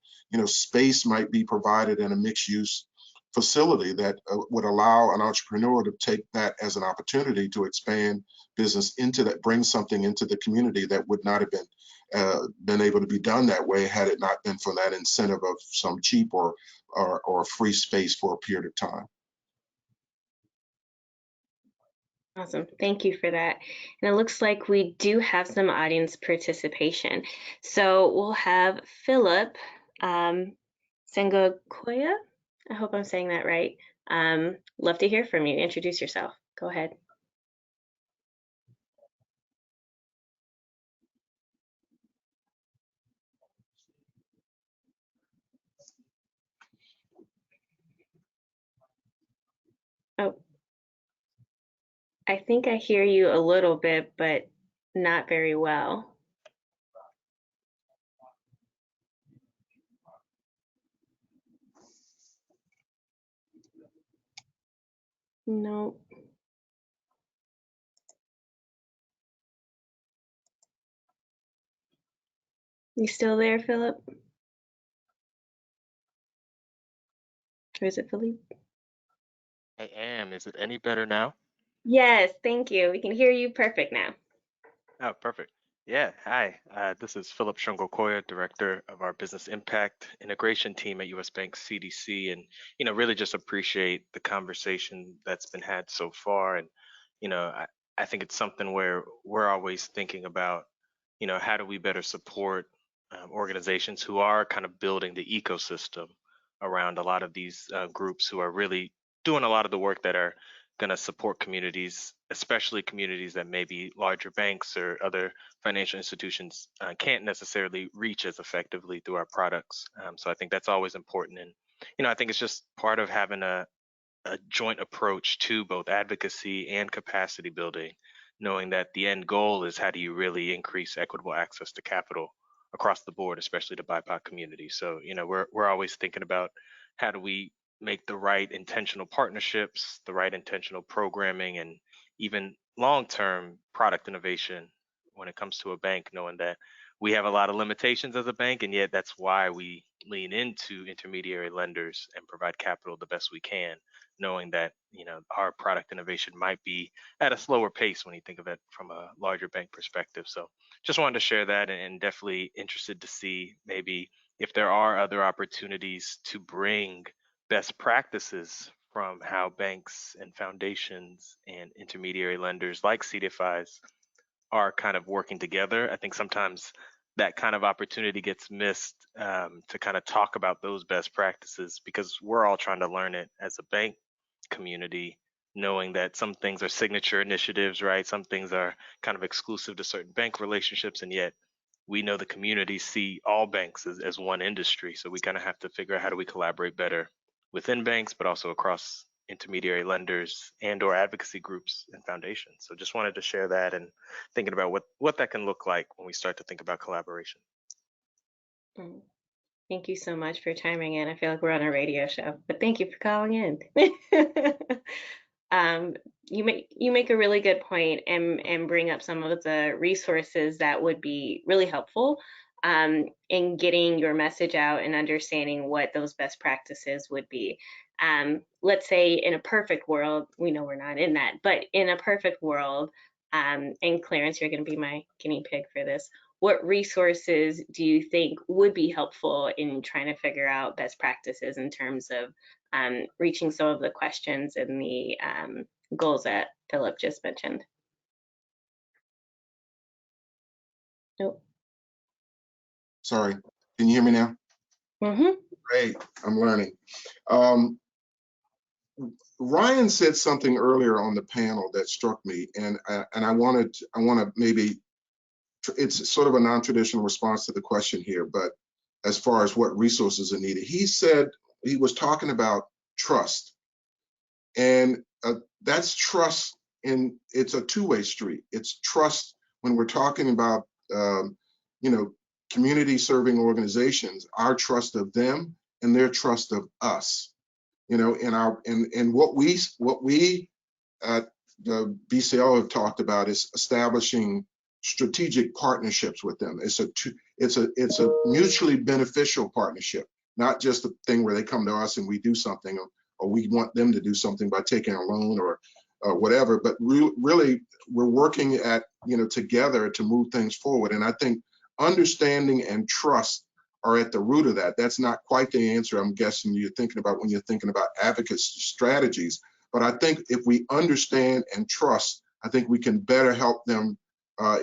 Speaker 10: space might be provided in a mixed use facility that would allow an entrepreneur to take that as an opportunity to expand business into that, bring something into the community that would not have been able to be done that way had it not been for that incentive of some cheap or free space for a period of time.
Speaker 2: Awesome, thank you for that. And it looks like we do have some audience participation. So we'll have Philip Sengokoya. I hope I'm saying that right. Love to hear from you. Introduce yourself. Go ahead. Oh, I think I hear you a little bit, but not very well. No. You still there, Philip? Or is it Philippe?
Speaker 11: I am. Is it any better now?
Speaker 2: Yes, thank you. We can hear you perfect now.
Speaker 11: Oh, perfect. Yeah, hi. This is Philip Shongokoya, Director of our Business Impact Integration Team at US Bank CDC, and really just appreciate the conversation that's been had so far. And I think it's something where we're always thinking about, how do we better support organizations who are kind of building the ecosystem around a lot of these groups who are really doing a lot of the work that are going to support communities, especially communities that maybe larger banks or other financial institutions can't necessarily reach as effectively through our products. So I think that's always important. And, I think it's just part of having a joint approach to both advocacy and capacity building, knowing that the end goal is how do you really increase equitable access to capital across the board, especially to BIPOC communities. So, we're always thinking about how do we make the right intentional partnerships, the right intentional programming, and even long-term product innovation when it comes to a bank, knowing that we have a lot of limitations as a bank, and yet that's why we lean into intermediary lenders and provide capital the best we can, knowing that, you know, our product innovation might be at a slower pace when you think of it from a larger bank perspective. So just wanted to share that, and definitely interested to see maybe if there are other opportunities to bring best practices from how banks and foundations and intermediary lenders like CDFIs are kind of working together. I think sometimes that kind of opportunity gets missed, to kind of talk about those best practices, because we're all trying to learn it as a bank community, knowing that some things are signature initiatives, right? Some things are kind of exclusive to certain bank relationships, and yet we know the community see all banks as one industry. So we kind of have to figure out how do we collaborate better within banks, but also across intermediary lenders and/or advocacy groups and foundations. So just wanted to share that, and thinking about what that can look like when we start to think about collaboration.
Speaker 2: Thank you so much for chiming in. I feel like we're on a radio show, but thank you for calling in. You make a really good point, and bring up some of the resources that would be really helpful in getting your message out and understanding what those best practices would be. Let's say in a perfect world, we know we're not in that, but in a perfect world, and Clarence, you're going to be my guinea pig for this. What resources do you think would be helpful in trying to figure out best practices in terms of reaching some of the questions and the goals that Philip just mentioned? Nope.
Speaker 10: Sorry, can you hear me now?
Speaker 2: Mm-hmm.
Speaker 10: Great, I'm learning. Ryan said something earlier on the panel that struck me, and I want to maybe, it's sort of a non-traditional response to the question here, but as far as what resources are needed, he said, he was talking about trust, and that's trust, and it's a two-way street. It's trust when we're talking about you know, community serving organizations, our trust of them and their trust of us. You know, and what we at the BCL have talked about is establishing strategic partnerships with them. It's a mutually beneficial partnership, not just a thing where they come to us and we do something, or we want them to do something by taking a loan or whatever. But really, we're working at, you know, together to move things forward. And I think understanding and trust are at the root of that. That's not quite the answer I'm guessing you're thinking about when you're thinking about advocacy strategies. But I think if we understand and trust, I think we can better help them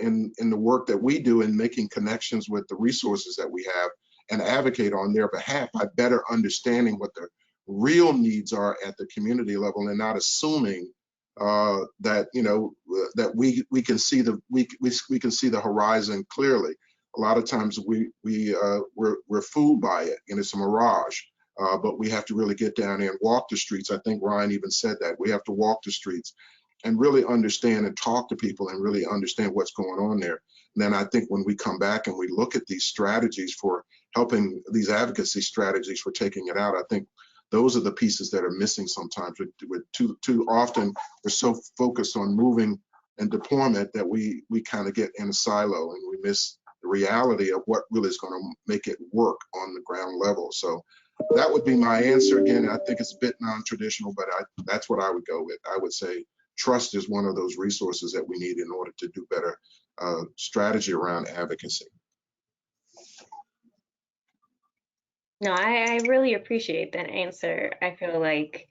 Speaker 10: in the work that we do in making connections with the resources that we have, and advocate on their behalf by better understanding what the real needs are at the community level, and not assuming that, you know, that we can see the horizon clearly. A lot of times we're fooled by it, and it's a mirage. But we have to really get down there and walk the streets. I think Ryan even said that. We have to walk the streets and really understand and talk to people and really understand what's going on there. And then I think when we come back and we look at these strategies for helping, these advocacy strategies for taking it out, I think those are the pieces that are missing sometimes. We're too often, we're so focused on moving and deployment that we kind of get in a silo, and we miss the reality of what really is going to make it work on the ground level. So that would be my answer. Again, I think it's a bit non-traditional, but that's what I would go with. I would say trust is one of those resources that we need in order to do better strategy around advocacy.
Speaker 2: No, I really appreciate that answer. I feel like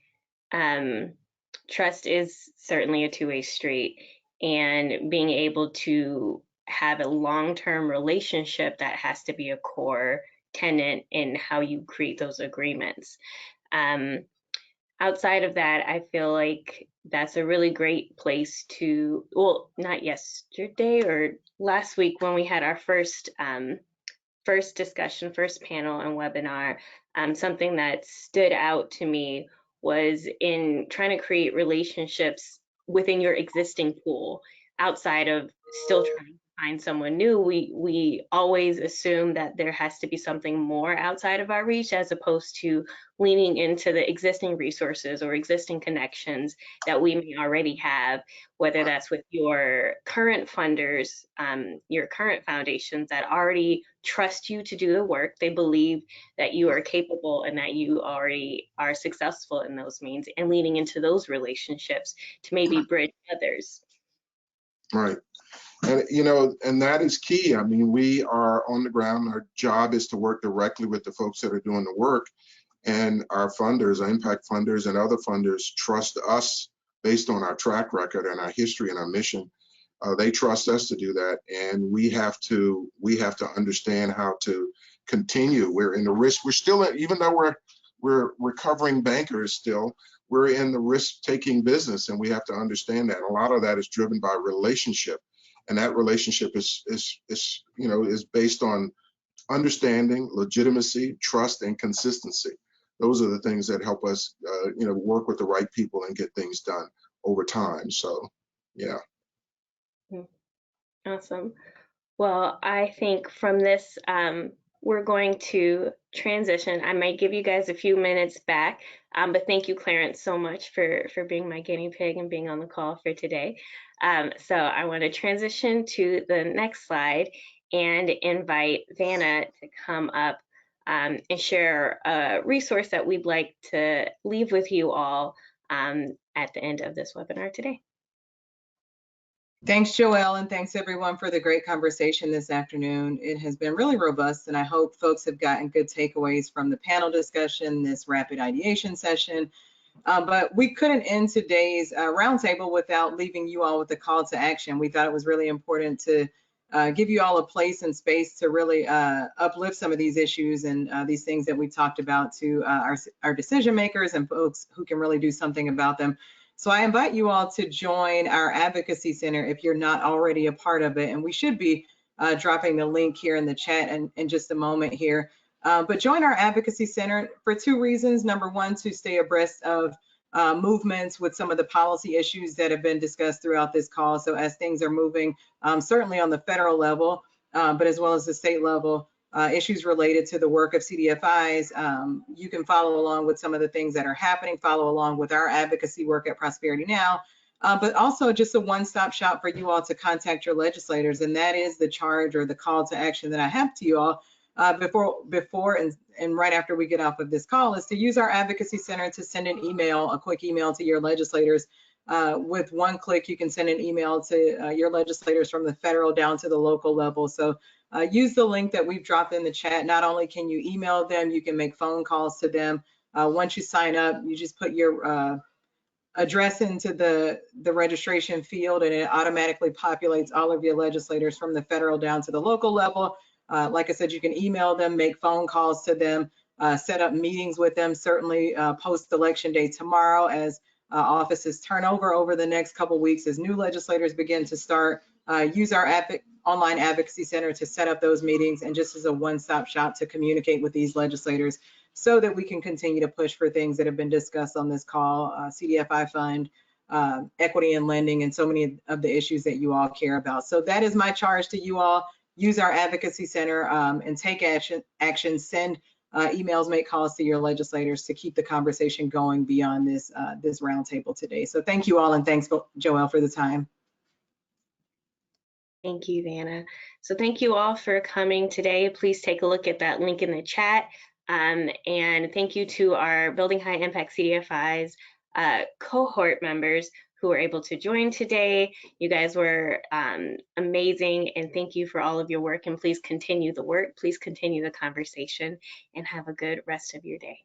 Speaker 2: trust is certainly a two-way street, and being able to have a long-term relationship, that has to be a core tenet in how you create those agreements. Outside of that, I feel like that's a really great place to, well, not yesterday or last week when we had our first discussion, first panel and webinar, something that stood out to me was in trying to create relationships within your existing pool, outside of still trying to find someone new, we always assume that there has to be something more outside of our reach, as opposed to leaning into the existing resources or existing connections that we may already have, whether that's with your current funders, your current foundations that already trust you to do the work. They believe that you are capable and that you already are successful in those means, and leaning into those relationships to maybe bridge others.
Speaker 10: Right. And, you know, and that is key. I mean, we are on the ground. Our job is to work directly with the folks that are doing the work. And our funders, our impact funders and other funders trust us based on our track record and our history and our mission. They trust us to do that. And we have to understand how to continue. We're in the risk. We're still in, even though we're recovering bankers still, we're in the risk-taking business, and we have to understand that. A lot of that is driven by relationship. And that relationship is based on understanding, legitimacy, trust, and consistency. Those are the things that help us, work with the right people and get things done over time. So, yeah.
Speaker 2: Awesome. Well, I think from this, we're going to transition. I might give you guys a few minutes back, but thank you, Clarence, so much for being my guinea pig and being on the call for today. So I want to transition to the next slide and invite Vanna to come up and share a resource that we'd like to leave with you all at the end of this webinar today.
Speaker 12: Thanks, Joelle, and thanks everyone for the great conversation this afternoon. It has been really robust, and I hope folks have gotten good takeaways from the panel discussion, this rapid ideation session. But we couldn't end today's roundtable without leaving you all with a call to action. We thought it was really important to give you all a place and space to really uplift some of these issues and these things that we talked about to our decision makers and folks who can really do something about them. So I invite you all to join our Advocacy Center if you're not already a part of it. And we should be dropping the link here in the chat in just a moment here. But join our Advocacy Center for two reasons. Number one, to stay abreast of movements with some of the policy issues that have been discussed throughout this call. So as things are moving, certainly on the federal level, but as well as the state level, issues related to the work of CDFIs. You can follow along with some of the things that are happening, follow along with our advocacy work at Prosperity Now, but also just a one-stop shop for you all to contact your legislators. And that is the charge or the call to action that I have to you all before and right after we get off of this call, is to use our Advocacy Center to send an email, a quick email to your legislators. With one click, you can send an email to your legislators from the federal down to the local level. So use the link that we've dropped in the chat. Not only can you email them, you can make phone calls to them. Once you sign up, you just put your address into the registration field, and it automatically populates all of your legislators from the federal down to the local level. Like I said, you can email them, make phone calls to them, set up meetings with them, certainly post-election day tomorrow as offices turn over the next couple weeks, as new legislators begin to start. Use our online advocacy center to set up those meetings, and just as a one-stop shop to communicate with these legislators so that we can continue to push for things that have been discussed on this call, CDFI fund, equity and lending, and so many of the issues that you all care about. So that is my charge to you all. Use our advocacy center and take action, send emails, make calls to your legislators to keep the conversation going beyond this roundtable today. So thank you all, and thanks, Joelle, for the time.
Speaker 2: Thank you, Vanna. So thank you all for coming today. Please take a look at that link in the chat. And thank you to our Building High Impact CDFIs cohort members who were able to join today. You guys were amazing, and thank you for all of your work, and please continue the work, please continue the conversation, and have a good rest of your day.